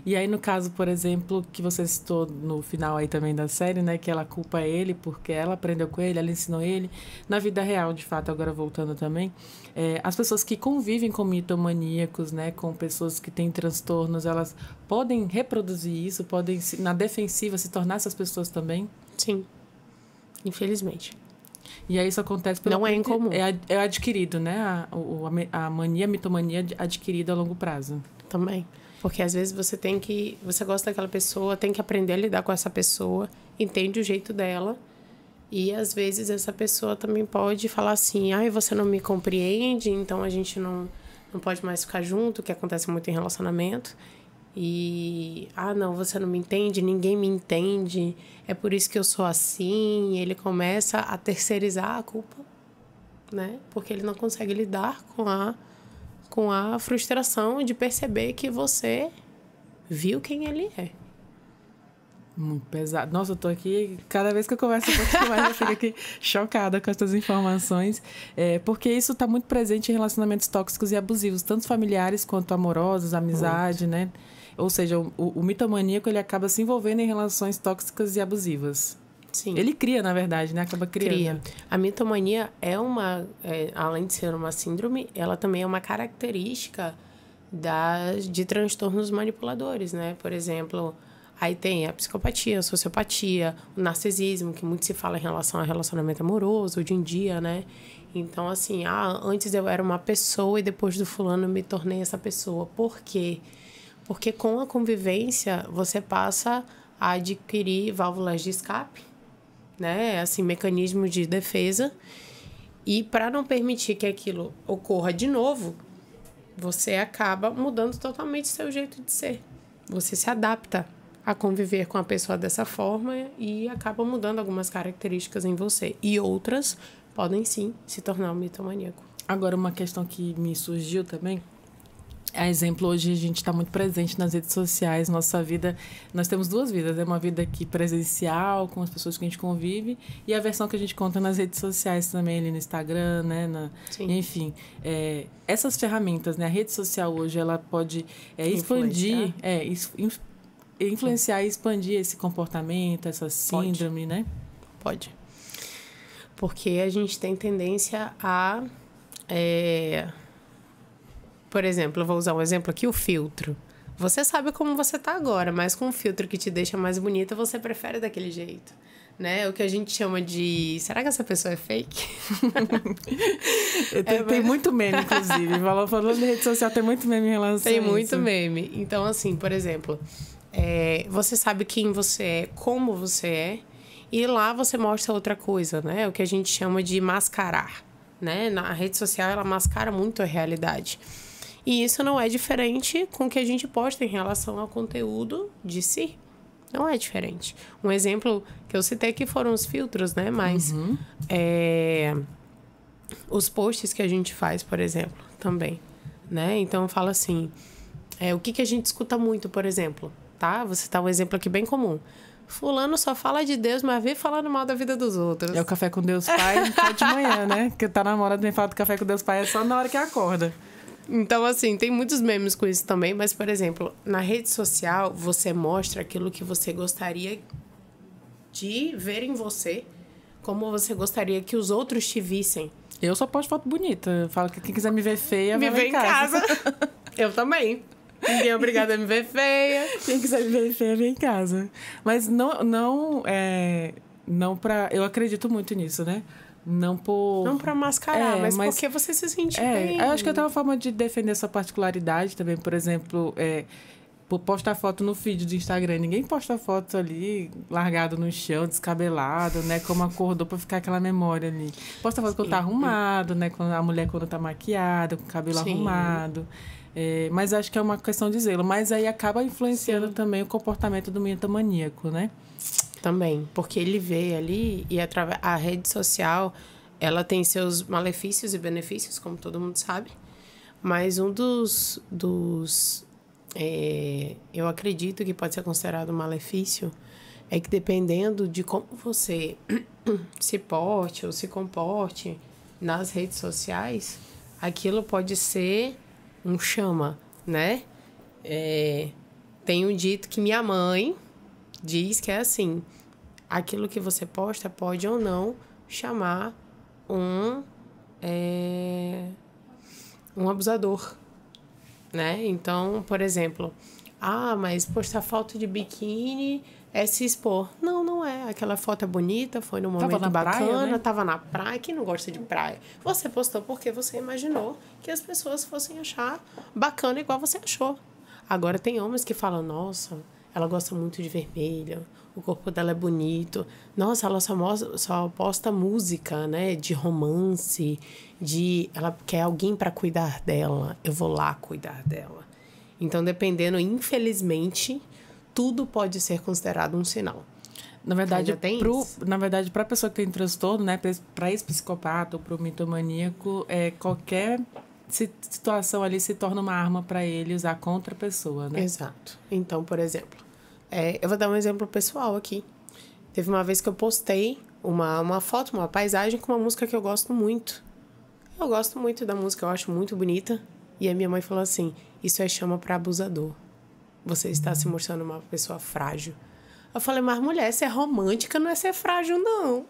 E aí, no caso, por exemplo, que você citou no final aí também da série, né? Que ela culpa ele porque ela aprendeu com ele, ela ensinou ele. Na vida real, de fato, agora voltando também, as pessoas que convivem com mitomaníacos, né? Com pessoas que têm transtornos, elas podem reproduzir isso? Podem, na defensiva, se tornar essas pessoas também? Sim. Infelizmente. E aí isso acontece não é incomum. É adquirido, né? A mitomania adquirida a longo prazo. Também. Porque às vezes você gosta daquela pessoa, tem que aprender a lidar com essa pessoa, entende o jeito dela. E às vezes essa pessoa também pode falar assim, você não me compreende, então a gente não pode mais ficar junto, que acontece muito em relacionamento. E, não, você não me entende, ninguém me entende, é por isso que eu sou assim. E ele começa a terceirizar a culpa, né? Porque ele não consegue lidar com a frustração de perceber que você viu quem ele é. Muito pesado. Nossa, eu tô aqui, cada vez que eu converso um pouquinho mais, eu fico aqui chocada com essas informações, porque isso está muito presente em relacionamentos tóxicos e abusivos, tanto familiares quanto amorosos, amizade, né? Ou seja, o mitomaníaco, ele acaba se envolvendo em relações tóxicas e abusivas. Sim. Ele cria, na verdade, né? Acaba criando. Cria. A mitomania além de ser uma síndrome, ela também é uma característica de transtornos manipuladores, né? Por exemplo, aí tem a psicopatia, a sociopatia, o narcisismo, que muito se fala em relação a relacionamento amoroso hoje em dia, né? Então, assim, antes eu era uma pessoa e depois do fulano eu me tornei essa pessoa. Por quê? Porque com a convivência você passa a adquirir válvulas de escape, né? Assim, mecanismos de defesa. E para não permitir que aquilo ocorra de novo, você acaba mudando totalmente seu jeito de ser. Você se adapta a conviver com a pessoa dessa forma e acaba mudando algumas características em você. E outras podem, sim, se tornar um mitomaníaco. Agora, uma questão que me surgiu também. A exemplo, hoje a gente está muito presente nas redes sociais, nossa vida, nós temos duas vidas, uma vida aqui presencial, com as pessoas que a gente convive, e a versão que a gente conta nas redes sociais também, ali no Instagram, né? Enfim, essas ferramentas, né? A rede social hoje, ela pode expandir, influenciar e expandir esse comportamento, essa síndrome, né? Pode. Porque a gente tem tendência a... Por exemplo, eu vou usar um exemplo aqui, o filtro. Você sabe como você tá agora, mas com um filtro que te deixa mais bonita, você prefere daquele jeito, né? O que a gente chama de... Será que essa pessoa é fake? Tem muito meme, inclusive. Falando de rede social, tem muito meme em relação a isso. Tem muito meme. Então, assim, por exemplo, você sabe quem você é, como você é, e lá você mostra outra coisa, né? O que a gente chama de mascarar, né? Na rede social, ela mascara muito a realidade. E isso não é diferente com o que a gente posta em relação ao conteúdo de si. Não é diferente. Um exemplo que eu citei aqui foram os filtros, né? Mas os posts que a gente faz, por exemplo, também, né? Então, fala assim, o que a gente escuta muito, por exemplo, tá? Vou citar um exemplo aqui bem comum. Fulano só fala de Deus, mas vem falando mal da vida dos outros. É o café com Deus Pai, só de manhã, né? Porque tá na moda de falar do café com Deus Pai é só na hora que acorda. Então, assim, tem muitos memes com isso também, mas, por exemplo, na rede social, você mostra aquilo que você gostaria de ver em você, como você gostaria que os outros te vissem. Eu só posto foto bonita. Eu falo que quem quiser me ver feia, Me vai vê em casa. Eu também. Ninguém é obrigado a me ver feia. Quem quiser me ver feia, vem em casa. Mas não pra... Eu acredito muito nisso, né? Não pra mascarar, mas porque você se sente bem. Eu acho que até uma forma de defender essa particularidade também. Por exemplo, postar foto no feed do Instagram. Ninguém posta foto ali, largado no chão, descabelado, né? Como acordou pra ficar aquela memória ali. Posta foto quando tá arrumado, né? A mulher quando tá maquiada, com o cabelo arrumado. Mas acho que é uma questão de zelo. Mas aí acaba influenciando também o comportamento do mitomaníaco, né? Também, porque ele vê ali e a rede social, ela tem seus malefícios e benefícios, como todo mundo sabe. Mas um eu acredito que pode ser considerado um malefício é que dependendo de como você se porte ou se comporte nas redes sociais, aquilo pode ser um chama, né? Tenho dito que minha mãe diz que é assim, aquilo que você posta pode ou não chamar um abusador, né? Então, por exemplo, mas postar foto de biquíni é se expor. Não é. Aquela foto é bonita, foi num momento bacana, praia, né? Tava na praia. Quem não gosta de praia? Você postou porque você imaginou que as pessoas fossem achar bacana igual você achou. Agora tem homens que falam, nossa, ela gosta muito de vermelho, o corpo dela é bonito. Nossa, ela só posta música, né? De romance, ela quer alguém para cuidar dela. Eu vou lá cuidar dela. Então, dependendo, infelizmente, tudo pode ser considerado um sinal. Na verdade, para a pessoa que tem transtorno, né? Para esse psicopata ou para o mitomaníaco, qualquer situação ali se torna uma arma para ele usar contra a pessoa, né? Exato. Então, por exemplo, eu vou dar um exemplo pessoal aqui. Teve uma vez que eu postei uma foto, uma paisagem com uma música que eu gosto muito. Eu gosto muito da música, eu acho muito bonita. E a minha mãe falou assim, isso chama para abusador. Você está se mostrando uma pessoa frágil. Eu falei, mas mulher, ser romântica não é ser frágil, não.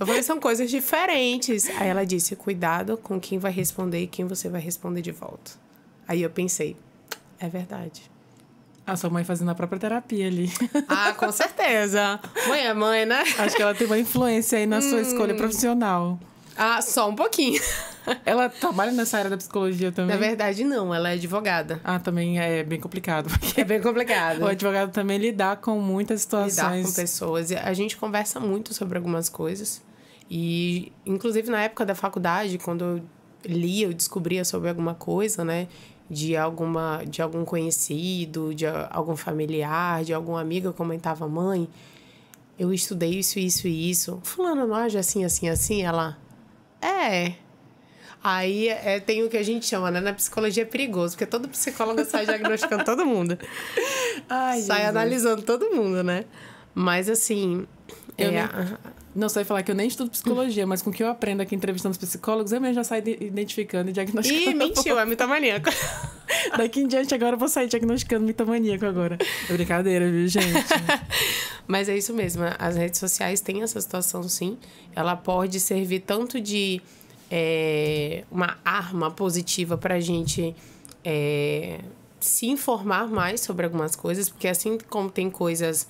Eu falei, são coisas diferentes. Aí ela disse, cuidado com quem vai responder e quem você vai responder de volta. Aí eu pensei, é verdade. A sua mãe fazendo a própria terapia ali. Com certeza. Mãe é mãe, né? Acho que ela tem uma influência aí na sua escolha profissional. Só um pouquinho. Ela trabalha nessa área da psicologia também? Na verdade, não. Ela é advogada. Também é bem complicado. É bem complicado. O advogado também lidar com muitas situações. Lidar com pessoas. A gente conversa muito sobre algumas coisas. E, inclusive, na época da faculdade, quando eu lia, eu descobria sobre alguma coisa, né? De algum conhecido, de algum familiar, de algum amigo, eu comentava, mãe, eu estudei isso, isso e isso. Fulano não age assim, assim, assim? Ela, Aí tem o que a gente chama, né? Na psicologia é perigoso, porque todo psicólogo sai diagnosticando todo mundo. Sai Jesus. Analisando todo mundo, né? Mas assim... Não sei falar que eu nem estudo psicologia, mas com o que eu aprendo aqui entrevistando os psicólogos, eu mesmo já saio identificando e diagnosticando. Ih, mentiu, é mitomaníaco. Daqui em diante agora eu vou sair diagnosticando mitomaníaco agora. É brincadeira, viu, gente? Mas é isso mesmo, as redes sociais têm essa situação, sim. Ela pode servir tanto de uma arma positiva pra gente se informar mais sobre algumas coisas, porque assim como tem coisas...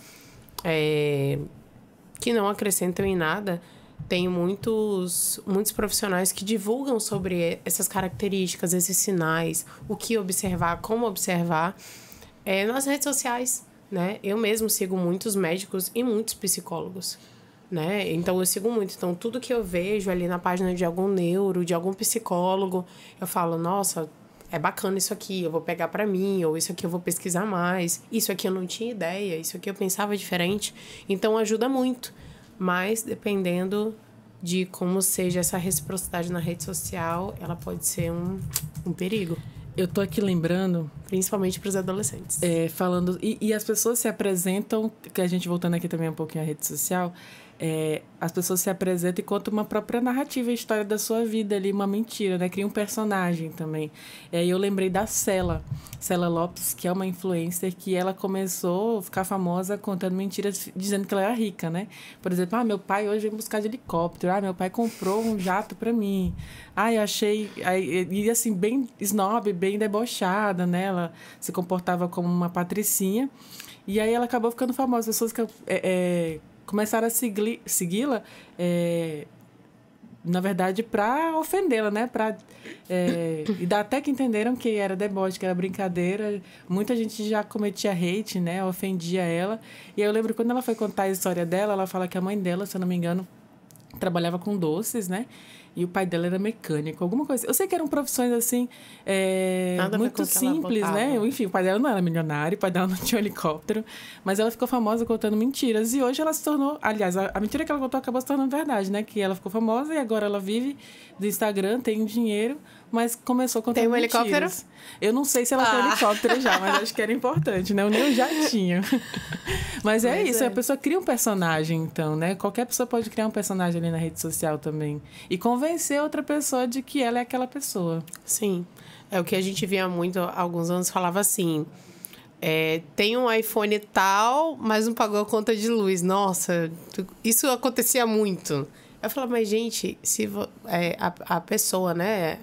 que não acrescentam em nada, tem muitos profissionais que divulgam sobre essas características, esses sinais, o que observar, como observar, nas redes sociais, né? Eu mesmo sigo muitos médicos e muitos psicólogos, né? Então, eu sigo muito. Então, tudo que eu vejo ali na página de algum neuro, de algum psicólogo, eu falo, nossa... é bacana isso aqui, eu vou pegar pra mim, ou isso aqui eu vou pesquisar mais, isso aqui eu não tinha ideia, isso aqui eu pensava diferente. Então, ajuda muito. Mas, dependendo de como seja essa reciprocidade na rede social, ela pode ser um perigo. Eu tô aqui lembrando... principalmente para os adolescentes. Falando... E as pessoas se apresentam, que a gente voltando aqui também um pouquinho à rede social, as pessoas se apresentam e contam uma própria narrativa, a história da sua vida ali, uma mentira, né? Cria um personagem também. E aí eu lembrei da Cela Lopes, que é uma influencer que ela começou a ficar famosa contando mentiras, dizendo que ela era rica, né? Por exemplo, meu pai hoje veio buscar de helicóptero, meu pai comprou um jato pra mim. Eu achei... E assim, bem snob, bem debochada, né? Ela se comportava como uma patricinha. E aí ela acabou ficando famosa. As pessoas que começaram a segui-la, na verdade, para ofendê-la, né? E até que entenderam que era deboche, que era brincadeira. Muita gente já cometia hate, né? Ofendia ela. E eu lembro quando ela foi contar a história dela, ela fala que a mãe dela, se eu não me engano, trabalhava com doces, né? E o pai dela era mecânico, alguma coisa. Eu sei que eram profissões, assim, muito simples, né? Enfim, o pai dela não era milionário, o pai dela não tinha um helicóptero. Mas ela ficou famosa contando mentiras. E hoje ela se tornou... Aliás, a mentira que ela contou acabou se tornando verdade, né? Que ela ficou famosa e agora ela vive do Instagram, tem dinheiro, mas começou contando mentiras. Tem um helicóptero? Eu não sei se ela tem um helicóptero já, mas acho que era importante, né? Eu nem já tinha. Mas isso, a pessoa cria um personagem, então, né? Qualquer pessoa pode criar um personagem ali na rede social também. E convencer outra pessoa de que ela é aquela pessoa. Sim. É o que a gente via muito há alguns anos, falava assim... tem um iPhone tal, mas não pagou a conta de luz. Nossa, isso acontecia muito. Eu falava, mas gente, se a pessoa, né?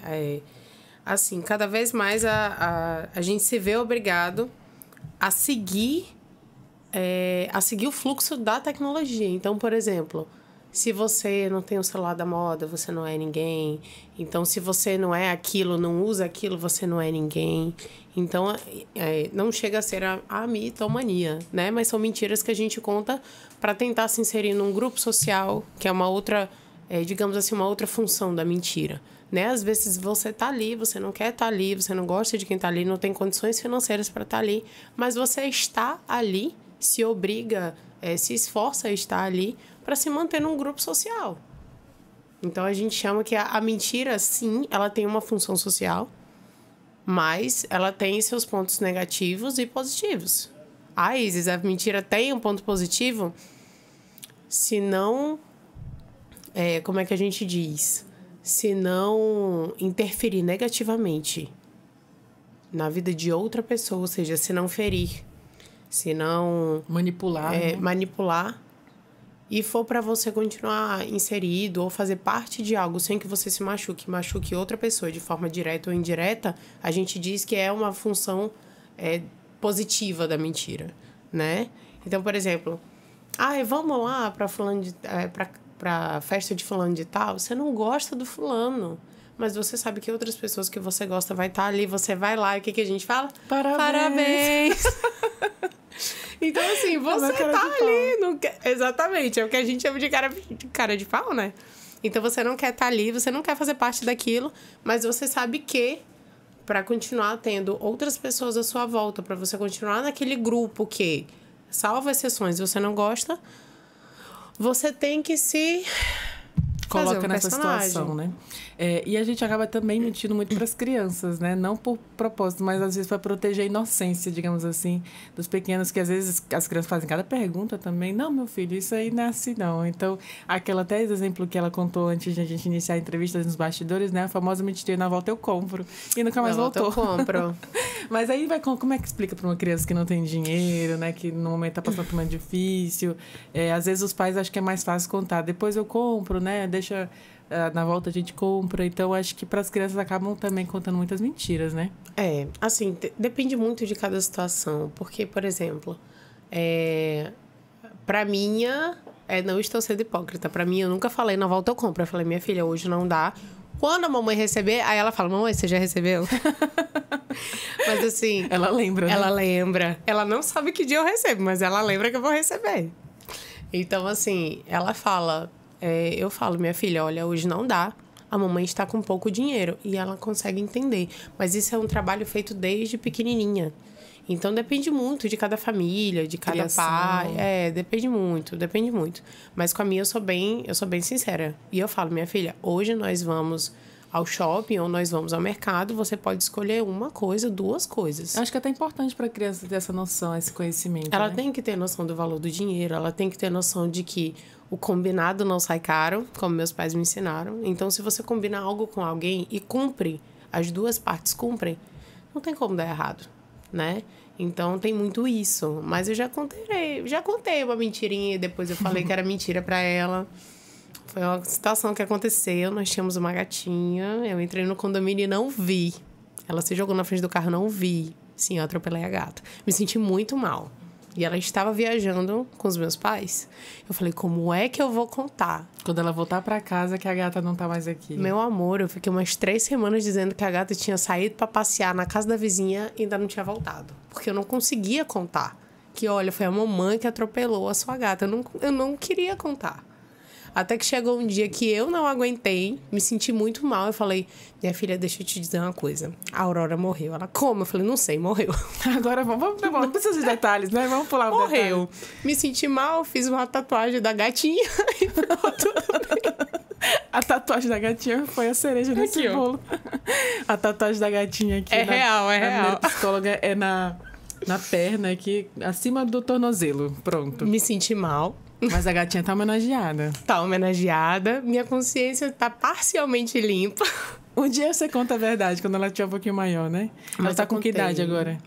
Assim, cada vez mais a gente se vê obrigado a seguir o fluxo da tecnologia. Então, por exemplo, se você não tem o celular da moda, você não é ninguém. Então, se você não é aquilo, não usa aquilo, você não é ninguém. Então, não chega a ser a mitomania, né? Mas são mentiras que a gente conta para tentar se inserir num grupo social, que é uma outra, digamos assim, uma outra função da mentira. Né? Às vezes você tá ali, você não quer estar ali, você não gosta de quem tá ali, não tem condições financeiras para estar ali, mas você está ali, se obriga, se esforça a estar ali para se manter num grupo social. Então, a gente chama que a mentira, sim, ela tem uma função social, mas ela tem seus pontos negativos e positivos. Isis, a mentira tem um ponto positivo, se não... como é que a gente diz? Se não interferir negativamente na vida de outra pessoa, ou seja, se não ferir, se não... Manipular. Né? Manipular. E for para você continuar inserido ou fazer parte de algo sem que você se machuque outra pessoa de forma direta ou indireta, a gente diz que é uma função positiva da mentira, né? Então, por exemplo, vamos lá para fulano de... para festa de fulano de tal, você não gosta do fulano, mas você sabe que outras pessoas que você gosta vai estar ali, você vai lá, e o que a gente fala? Parabéns! Então, assim, você tá ali... Não quer... Exatamente, é o que a gente chama de cara de pau, né? Então, você não quer estar ali, você não quer fazer parte daquilo, mas você sabe que para continuar tendo outras pessoas à sua volta, para você continuar naquele grupo que, salvo exceções, você não gosta... Você tem que se coloca nessa situação, né? E a gente acaba também mentindo muito para as crianças, né? Não por propósito, mas às vezes para proteger a inocência, digamos assim, dos pequenos, que às vezes as crianças fazem cada pergunta também. Não, meu filho, isso aí não é assim, não. Então, até esse exemplo que ela contou antes de a gente iniciar a entrevista nos bastidores, né? A famosa mentira, na volta eu compro. E nunca mais voltou. Eu compro. Mas aí como é que explica para uma criança que não tem dinheiro, né? Que no momento está passando por um momento difícil. Às vezes os pais acham que é mais fácil contar. Depois eu compro, né? Deixa... na volta a gente compra. Então, acho que para as crianças acabam também contando muitas mentiras, né? Assim, depende muito de cada situação. Porque, por exemplo, para mim, não estou sendo hipócrita. Para mim, eu nunca falei na volta eu compro. Eu falei, minha filha, hoje não dá. Quando a mamãe receber, aí ela fala, mamãe, você já recebeu? Mas assim... Ela lembra, né? Ela lembra. Ela não sabe que dia eu recebo, mas ela lembra que eu vou receber. Então, assim, ela fala... eu falo, minha filha, olha, hoje não dá. A mamãe está com pouco dinheiro. E ela consegue entender. Mas isso é um trabalho feito desde pequenininha. Então, depende muito de cada família, de cada pai. Depende muito. Mas com a minha, eu sou bem sincera. E eu falo, minha filha, hoje nós vamos ao shopping ou nós vamos ao mercado, você pode escolher uma coisa, duas coisas. Acho que é até importante para a criança ter essa noção, esse conhecimento. Ela né? tem que ter noção do valor do dinheiro, ela tem que ter noção de que o combinado não sai caro, como meus pais me ensinaram. Então, se você combina algo com alguém e cumpre, as duas partes cumprem, não tem como dar errado, né? Então, tem muito isso. Mas eu já contei uma mentirinha e depois eu falei que era mentira pra ela. Foi uma situação que aconteceu, nós tínhamos uma gatinha, eu entrei no condomínio e não vi. Ela se jogou na frente do carro, não vi. Sim, eu atropelei a gata. Me senti muito mal. E ela estava viajando com os meus pais. Eu falei, como é que eu vou contar? Quando ela voltar pra casa, que a gata não tá mais aqui. Meu amor, eu fiquei umas 3 semanas dizendo que a gata tinha saído pra passear na casa da vizinha e ainda não tinha voltado. Porque eu não conseguia contar. Que, olha, foi a mamãe que atropelou a sua gata. Eu não queria contar. Até que chegou um dia que eu não aguentei, me senti muito mal. Eu falei, minha filha, deixa eu te dizer uma coisa. A Aurora morreu. Ela, como? Eu falei, não sei, morreu. Agora vamos não precisa de detalhes, né? Vamos pular o Morreu. Me senti mal, fiz uma tatuagem da gatinha e ficou tudo bem. A tatuagem da gatinha foi a cereja desse bolo. A tatuagem da gatinha aqui. É real. A primeira psicóloga é na perna aqui, acima do tornozelo. Pronto. Me senti mal. Mas a gatinha tá homenageada. Tá homenageada. Minha consciência tá parcialmente limpa. Um dia você conta a verdade, quando ela tiver um pouquinho maior, né? Mas ela tá com que idade agora?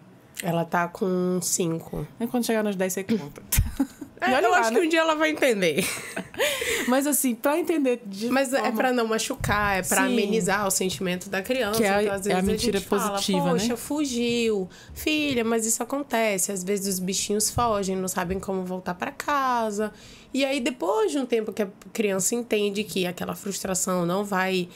Ela tá com 5. É quando chegar nos 10, você conta. Eu acho que um dia ela vai entender. Mas assim, pra entender Mas é pra não machucar, é pra amenizar o sentimento da criança. Que é, então, às vezes, a mentira positiva, fala, poxa, né? Fugiu. Filha, mas isso acontece. Às vezes os bichinhos fogem, não sabem como voltar pra casa. E aí, depois de um tempo que a criança entende que aquela frustração não vai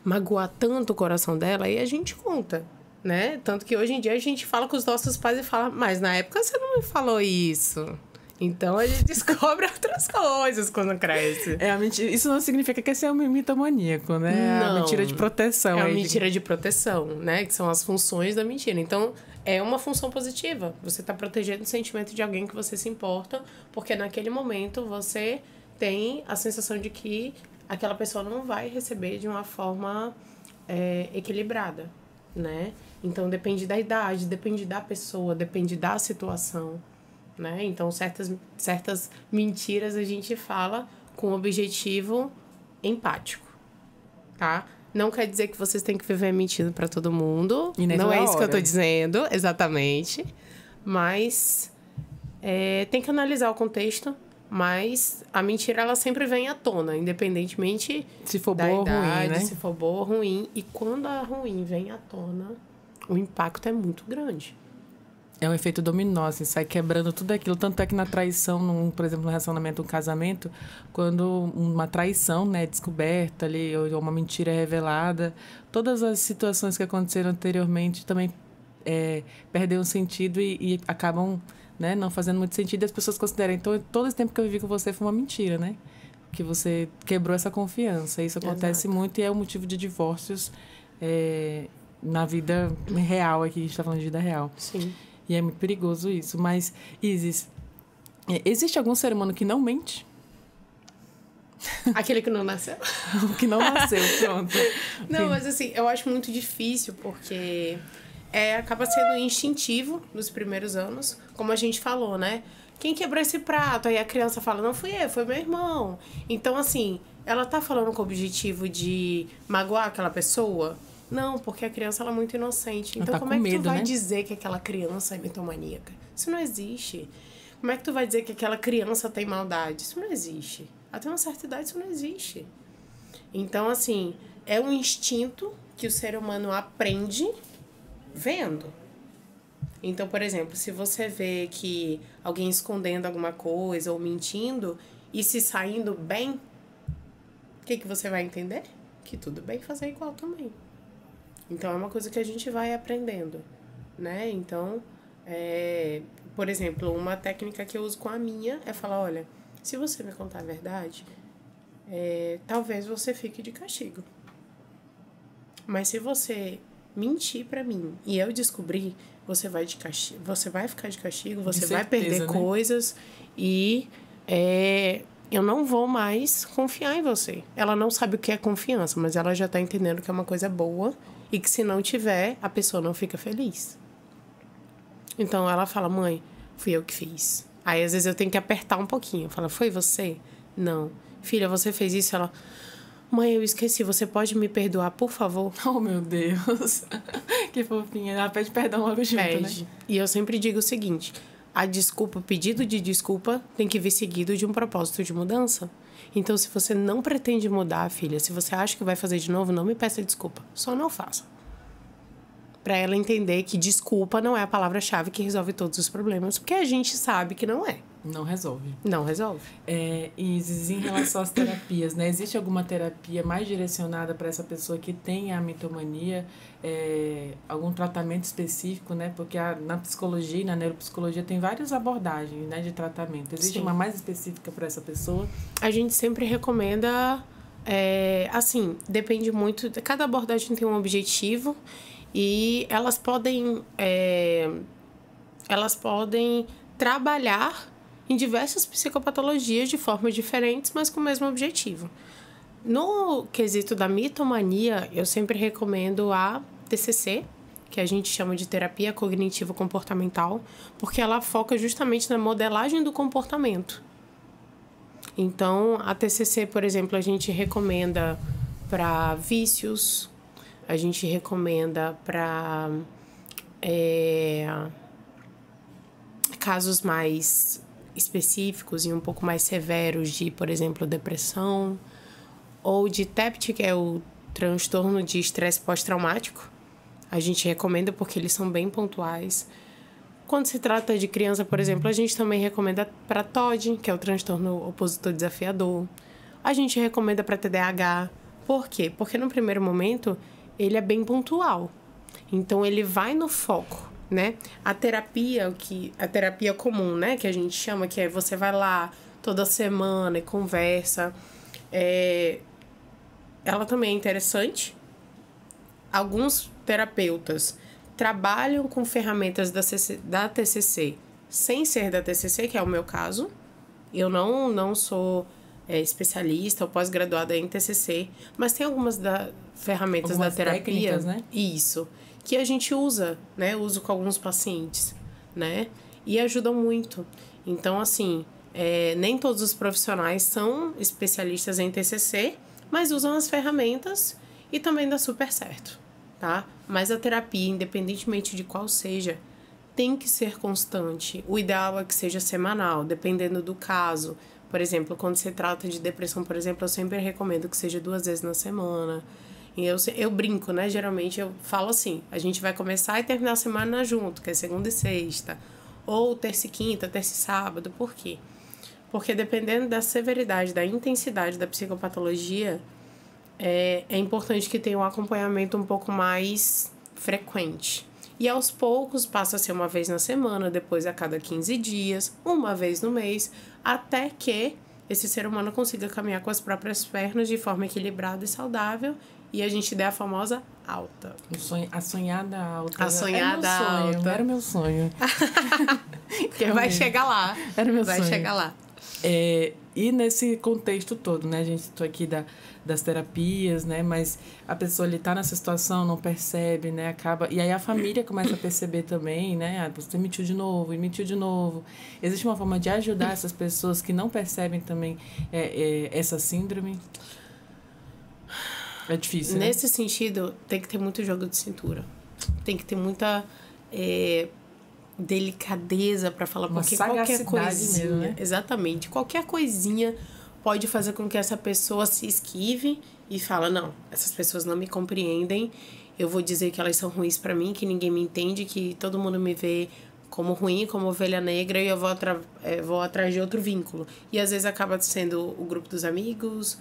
magoar tanto o coração dela, aí a gente conta, né? Tanto que hoje em dia a gente fala com os nossos pais e fala, mas na época você não me falou isso. Então a gente descobre outras coisas quando cresce. É a mentira. Isso não significa que esse é um mitomaníaco, né? Não. É a mentira de proteção. É a mentira de proteção, né? Que são as funções da mentira. Então, é uma função positiva. Você está protegendo o sentimento de alguém que você se importa, porque naquele momento você tem a sensação de que aquela pessoa não vai receber de uma forma equilibrada, né? Então, depende da idade, depende da pessoa, depende da situação. Né? Então, certas mentiras a gente fala com objetivo empático, tá? Não quer dizer que vocês têm que viver mentindo pra todo mundo. Não é isso que eu tô dizendo, exatamente. Mas tem que analisar o contexto. Mas a mentira, ela sempre vem à tona, independentemente se for da boa idade, ou ruim, né? se for boa ou ruim. E quando a ruim vem à tona, o impacto é muito grande. É um efeito dominó, assim, sai quebrando tudo aquilo. Tanto é que na traição, por exemplo, no relacionamento, um casamento, quando uma traição, né, é descoberta ali, ou uma mentira é revelada, todas as situações que aconteceram anteriormente também perdem um sentido e acabam, né, não fazendo muito sentido. E as pessoas consideram, então, todo esse tempo que eu vivi com você foi uma mentira, né? Que você quebrou essa confiança. Isso acontece muito e é o motivo de divórcios na vida real, aqui a gente está falando de vida real. Sim. E é muito perigoso isso. Mas, Isis, existe algum ser humano que não mente? Aquele que não nasceu? O que não nasceu, pronto. Não, mas assim, eu acho muito difícil, porque acaba sendo instintivo nos primeiros anos. Como a gente falou, né? Quem quebrou esse prato? Aí a criança fala, não fui eu, foi meu irmão. Então, assim, ela tá falando com o objetivo de magoar aquela pessoa? Não, porque a criança ela é muito inocente. Então, como é que tu vai dizer que aquela criança é mitomaníaca? Isso não existe. Como é que tu vai dizer que aquela criança tem maldade? Isso não existe. Até uma certa idade, isso não existe. Então, assim, é um instinto que o ser humano aprende vendo. Então, por exemplo, se você vê que alguém escondendo alguma coisa ou mentindo e se saindo bem, o que você vai entender? Que tudo bem fazer igual também. Então, é uma coisa que a gente vai aprendendo, né? Então, por exemplo, uma técnica que eu uso com a minha é falar, olha, se você me contar a verdade, talvez você fique de castigo. Mas se você mentir pra mim e eu descobrir, você vai ficar de castigo, você vai perder coisas e eu não vou mais confiar em você. Ela não sabe o que é confiança, mas ela já tá entendendo que é uma coisa boa e que se não tiver, a pessoa não fica feliz. Então ela fala, mãe, fui eu que fiz. Aí às vezes eu tenho que apertar um pouquinho. Fala, foi você? Não. Filha, você fez isso? Ela, mãe, eu esqueci, você pode me perdoar, por favor? Oh, meu Deus. Que fofinha. Ela pede perdão logo junto, Pede. né? E eu sempre digo o seguinte, o pedido de desculpa tem que vir seguido de um propósito de mudança. Então, se você não pretende mudar, filha, se você acha que vai fazer de novo, não me peça desculpa. Só não faça. Pra ela entender que desculpa não é a palavra-chave que resolve todos os problemas, porque a gente sabe que não é. Não resolve. Não resolve. E em relação às terapias, né? Existe alguma terapia mais direcionada para essa pessoa que tem a mitomania? Algum tratamento específico, né? Porque na psicologia e na neuropsicologia tem várias abordagens, né, de tratamento. Existe uma mais específica para essa pessoa? A gente sempre recomenda... assim, depende muito... Cada abordagem tem um objetivo e elas podem trabalhar em diversas psicopatologias de formas diferentes, mas com o mesmo objetivo. No quesito da mitomania, eu sempre recomendo a TCC, que a gente chama de terapia cognitivo-comportamental, porque ela foca justamente na modelagem do comportamento. Então, a TCC, por exemplo, a gente recomenda para vícios, a gente recomenda para casos mais específicos e um pouco mais severos de, por exemplo, depressão, ou de TEPT, que é o transtorno de estresse pós-traumático. A gente recomenda porque eles são bem pontuais. Quando se trata de criança, por exemplo, a gente também recomenda para TOD, que é o transtorno opositor desafiador. A gente recomenda para TDAH. Por quê? Porque no primeiro momento ele é bem pontual. Então ele vai no foco, né? A terapia comum, né, que a gente chama, que é você vai lá toda semana e conversa, ela também é interessante. Alguns terapeutas trabalham com ferramentas da TCC sem ser da TCC, que é o meu caso. Eu não sou especialista ou pós-graduada em TCC, mas tem algumas ferramentas da terapia, técnicas, né? Isso, que a gente usa, né? Uso com alguns pacientes, né? E ajudam muito. Então, assim, nem todos os profissionais são especialistas em TCC, mas usam as ferramentas e também dá super certo, tá? Mas a terapia, independentemente de qual seja, tem que ser constante. O ideal é que seja semanal, dependendo do caso. Por exemplo, quando se trata de depressão, por exemplo, eu sempre recomendo que seja 2 vezes na semana. E eu brinco, né? Geralmente eu falo assim, a gente vai começar e terminar a semana junto, que é segunda e sexta. Ou terça e quinta, terça e sábado. Por quê? Porque dependendo da severidade, da intensidade da psicopatologia, é importante que tenha um acompanhamento um pouco mais frequente. E aos poucos passa a ser 1 vez na semana, depois a cada 15 dias, 1 vez no mês, até que esse ser humano consiga caminhar com as próprias pernas de forma equilibrada e saudável e a gente dê a famosa alta. A sonhada alta. A sonhada alta. Era meu sonho. Vai chegar lá. Era meu sonho. Vai chegar lá. E nesse contexto todo, né? A gente estou aqui das terapias, né? Mas a pessoa ali tá nessa situação, não percebe, né? Acaba... E aí a família começa a perceber também, né? Você mentiu de novo, e mentiu de novo. Existe uma forma de ajudar essas pessoas que não percebem também essa síndrome? É difícil, né? Nesse sentido, tem que ter muito jogo de cintura. Tem que ter muita... delicadeza para falar, uma porque qualquer coisinha, mesmo, né? Exatamente, qualquer coisinha pode fazer com que essa pessoa se esquive e fala, não, essas pessoas não me compreendem, eu vou dizer que elas são ruins para mim, que ninguém me entende, que todo mundo me vê como ruim, como ovelha negra, e eu vou atrás de outro vínculo. E às vezes acaba sendo o grupo dos amigos,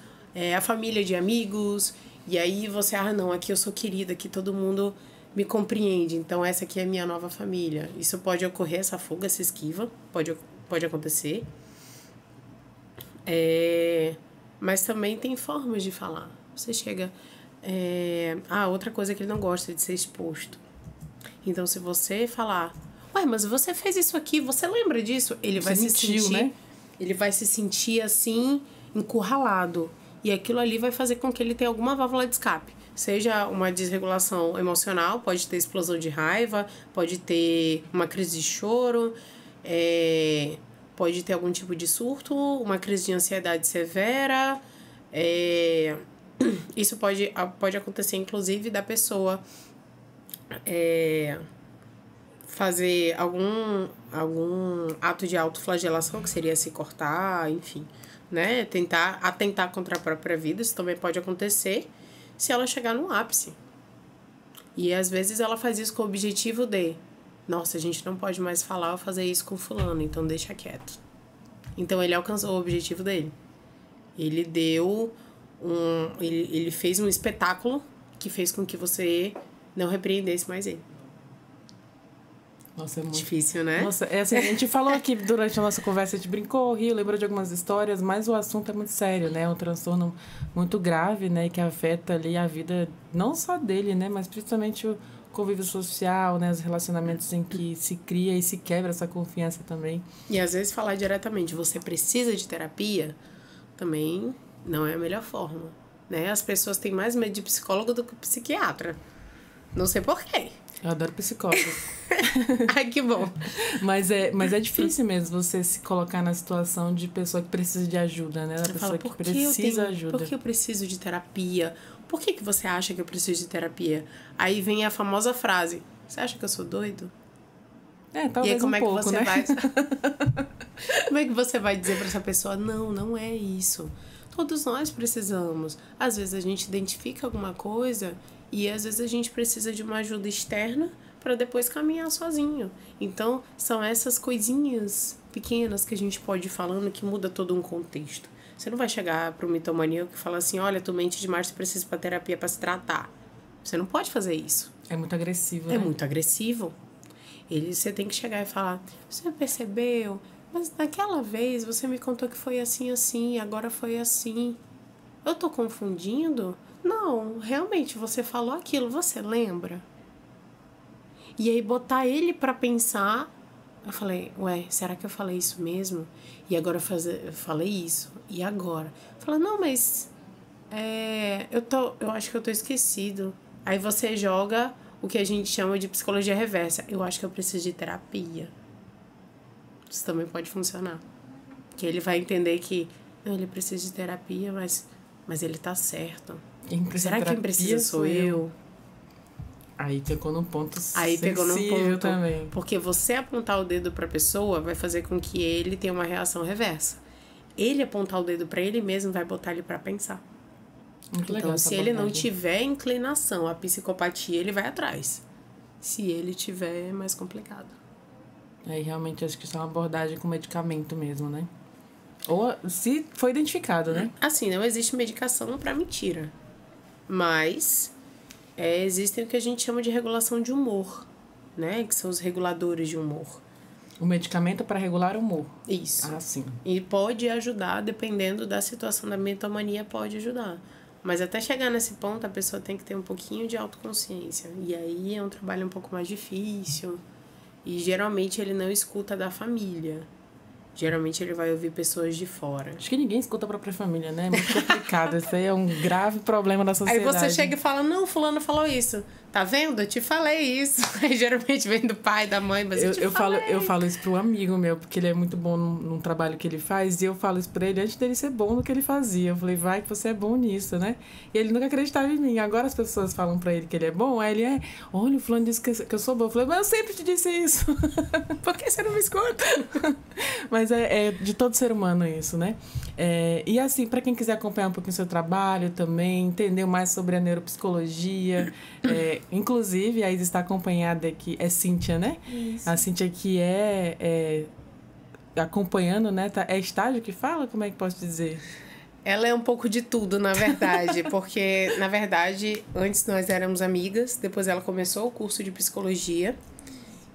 a família de amigos, e aí você, não, aqui eu sou querida, aqui todo mundo me compreende, então essa aqui é a minha nova família. Isso pode ocorrer, essa fuga, essa esquiva, pode acontecer. Mas também tem formas de falar. Você chega... outra coisa que ele não gosta de ser exposto. Então, se você falar, mas você fez isso aqui, você lembra disso? Ele vai se sentir... né? Ele vai se sentir assim, encurralado. E aquilo ali vai fazer com que ele tenha alguma válvula de escape. Seja uma desregulação emocional, pode ter explosão de raiva, pode ter uma crise de choro, pode ter algum tipo de surto, uma crise de ansiedade severa. Isso pode acontecer, inclusive, da pessoa fazer algum ato de autoflagelação, que seria se cortar, enfim, né? Atentar contra a própria vida. Isso também pode acontecer se ela chegar no ápice. E às vezes ela faz isso com o objetivo de: nossa, a gente não pode mais falar ou fazer isso com fulano, então deixa quieto. Então ele alcançou o objetivo dele. Ele ele fez um espetáculo que fez com que você não repreendesse mais ele. Nossa, é muito difícil, né? Nossa, assim, a gente falou aqui durante a nossa conversa, a gente brincou, riu, lembrou de algumas histórias, mas o assunto é muito sério, né? É um transtorno muito grave, né? Que afeta ali a vida, não só dele, né? Mas principalmente o convívio social, né? Os relacionamentos em que se cria e se quebra essa confiança também. E às vezes falar diretamente, você precisa de terapia, também não é a melhor forma, né? As pessoas têm mais medo de psicólogo do que psiquiatra. Não sei por quê. Eu adoro psicólogos. Ai, que bom. Mas é difícil mesmo você se colocar na situação de pessoa que precisa de ajuda, né? Da pessoa que precisa de ajuda. Por que eu preciso de terapia? Por que você acha que eu preciso de terapia? Aí vem a famosa frase: você acha que eu sou doido? Talvez e aí, como um pouco, que você né? vai... Como é que você vai dizer pra essa pessoa: não é isso. Todos nós precisamos. Às vezes a gente identifica alguma coisa e às vezes a gente precisa de uma ajuda externa para depois caminhar sozinho. Então, são essas coisinhas pequenas que a gente pode ir falando que muda todo um contexto. Você não vai chegar para um mitomaníaco e falar assim: olha, tu mente demais, você precisa ir para terapia para se tratar. Você não pode fazer isso. É muito agressivo, né? É muito agressivo. Você tem que chegar e falar: você percebeu? Mas naquela vez você me contou que foi assim, assim, agora foi assim. Eu tô confundindo? Não, realmente, você falou aquilo, você lembra? E aí botar ele pra pensar. Eu falei: ué, será que eu falei isso mesmo? E agora eu falei isso. E agora? Fala: não, mas eu acho que eu tô esquecido. Aí você joga o que a gente chama de psicologia reversa. Eu acho que eu preciso de terapia. Isso também pode funcionar. Que ele vai entender que não, ele precisa de terapia, mas ele tá certo. Será que quem precisa sou eu? Aí pegou num ponto também. Porque você apontar o dedo pra pessoa vai fazer com que ele tenha uma reação reversa. Ele apontar o dedo pra ele mesmo vai botar ele pra pensar. Então, se ele não tiver inclinação à psicopatia, ele vai atrás. Se ele tiver, é mais complicado. Aí realmente acho que isso é uma abordagem com medicamento mesmo, né? Ou se foi identificado, né? Assim, não existe medicação pra mentira. Mas existem o que a gente chama de regulação de humor, né? Que são os reguladores de humor. O medicamento é para regular o humor. Isso. Ah, sim. E pode ajudar, dependendo da situação da mitomania, pode ajudar. Mas até chegar nesse ponto, a pessoa tem que ter um pouquinho de autoconsciência. E aí é um trabalho um pouco mais difícil. E geralmente ele não escuta da família. Geralmente ele vai ouvir pessoas de fora. Acho que ninguém escuta a própria família, né? É muito complicado. Isso aí é um grave problema da sociedade. Aí você chega e fala: não, fulano falou isso. Tá vendo? Eu te falei isso. Aí geralmente vem do pai, da mãe, mas eu falo isso pro amigo meu, porque ele é muito bom num trabalho que ele faz, e eu falo isso pra ele antes dele ser bom no que ele fazia. Eu falei: vai que você é bom nisso, né? E ele nunca acreditava em mim. Agora as pessoas falam pra ele que ele é bom, aí ele olha, o fulano disse que eu sou bom. Eu falei: mas eu sempre te disse isso. Por que você não me escuta? Mas é de todo ser humano isso, né? E assim, para quem quiser acompanhar um pouquinho o seu trabalho também, entender mais sobre a neuropsicologia, inclusive, a Isa está acompanhada aqui, é Cíntia, né? Isso. A Cíntia que acompanhando, né? É estágio que fala? Como é que posso dizer? Ela é um pouco de tudo, na verdade, porque, na verdade, antes nós éramos amigas, depois ela começou o curso de psicologia,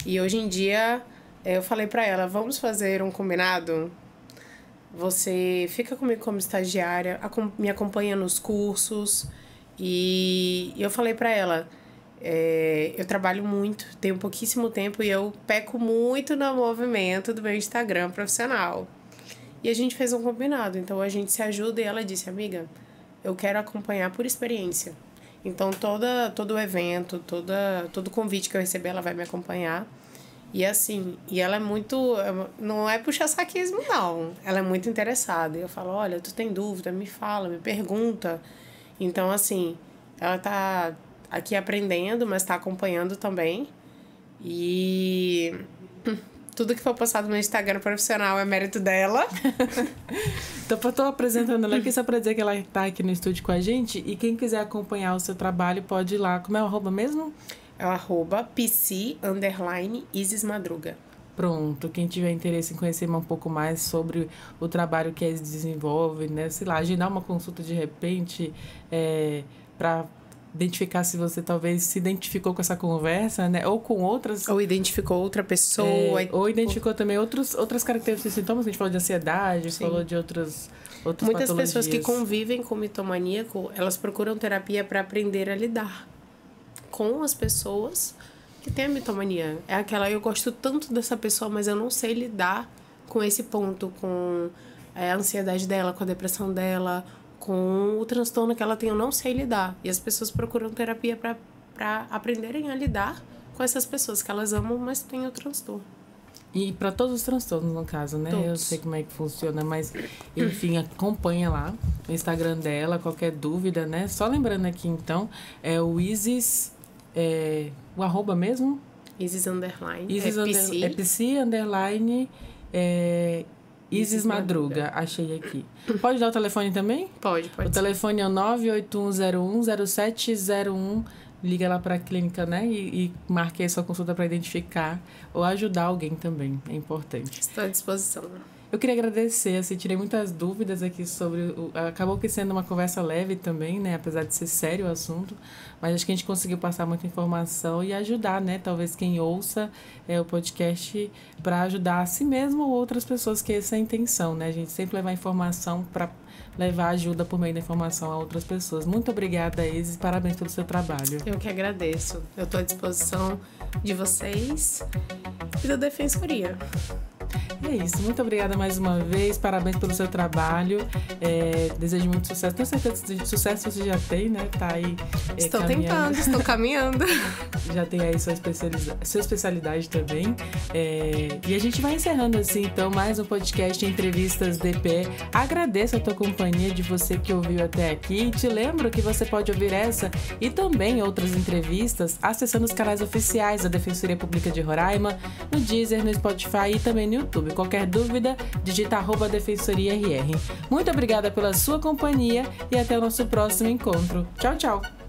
e hoje em dia eu falei pra ela: vamos fazer um combinado? Você fica comigo como estagiária, me acompanha nos cursos. E eu falei pra ela: eu trabalho muito, tenho pouquíssimo tempo e eu peco muito no movimento do meu Instagram profissional. E a gente fez um combinado. Então, a gente se ajuda e ela disse, amiga, eu quero acompanhar por experiência. Então, todo o evento, todo convite que eu receber, ela vai me acompanhar. E assim, e ela é muito... Não é puxa-saquismo, não. Ela é muito interessada. E eu falo, olha, tu tem dúvida? Me fala, me pergunta. Então, assim, ela tá aqui aprendendo, mas tá acompanhando também. E... tudo que for postado no Instagram profissional é mérito dela. Então, eu tô apresentando ela aqui só pra dizer que ela tá aqui no estúdio com a gente. E quem quiser acompanhar o seu trabalho pode ir lá. Como é o arroba mesmo? É o @pc_IsisMadruga. Pronto, quem tiver interesse em conhecer um pouco mais sobre o trabalho que eles desenvolvem, né? Sei lá, agendar uma consulta de repente para identificar se você talvez se identificou com essa conversa, né? Ou com outras... Ou identificou outra pessoa. Ou identificou também outras características e sintomas. A gente falou de ansiedade, Sim. falou de outras Muitas patologias. pessoas que convivem com mitomaníaco, elas procuram terapia para aprender a lidar com as pessoas que têm a mitomania. É aquela, eu gosto tanto dessa pessoa, mas eu não sei lidar com esse ponto, com a ansiedade dela, com a depressão dela, com o transtorno que ela tem, eu não sei lidar. E as pessoas procuram terapia para aprenderem a lidar com essas pessoas que elas amam, mas têm o transtorno. E para todos os transtornos, no caso, né? Todos. Eu sei como é que funciona, mas, enfim, acompanha lá o Instagram dela, qualquer dúvida, né? Só lembrando aqui, então, é o Isis... o arroba mesmo? Isis _. Isis Madruga. Achei aqui. Pode dar o telefone também? Pode. O telefone é o 981010701. Liga lá para a clínica, né? E marque aí sua consulta para identificar ou ajudar alguém também. É importante. Estou à disposição. Eu queria agradecer, assim, tirei muitas dúvidas aqui sobre... Acabou que sendo uma conversa leve também, né? Apesar de ser sério o assunto. Mas acho que a gente conseguiu passar muita informação e ajudar, né? Talvez quem ouça o podcast para ajudar a si mesmo ou outras pessoas, que essa é a intenção, né? A gente sempre levar informação para levar ajuda por meio da informação a outras pessoas. Muito obrigada, Isis. Parabéns pelo seu trabalho. Eu que agradeço. Eu estou à disposição de vocês e da Defensoria. É isso, muito obrigada mais uma vez, parabéns pelo seu trabalho, desejo muito sucesso, tenho certeza que sucesso você já tem, né, tá aí estou tentando, estou caminhando. Já tem aí sua especialidade também, e a gente vai encerrando assim, então, mais um podcast Entrevistas DPE. Agradeço a tua companhia, de você que ouviu até aqui, e te lembro que você pode ouvir essa e também outras entrevistas acessando os canais oficiais da Defensoria Pública de Roraima, no Deezer, no Spotify e também no YouTube. Qualquer dúvida, digita @DefensoriaRR. Muito obrigada pela sua companhia e até o nosso próximo encontro. Tchau, tchau!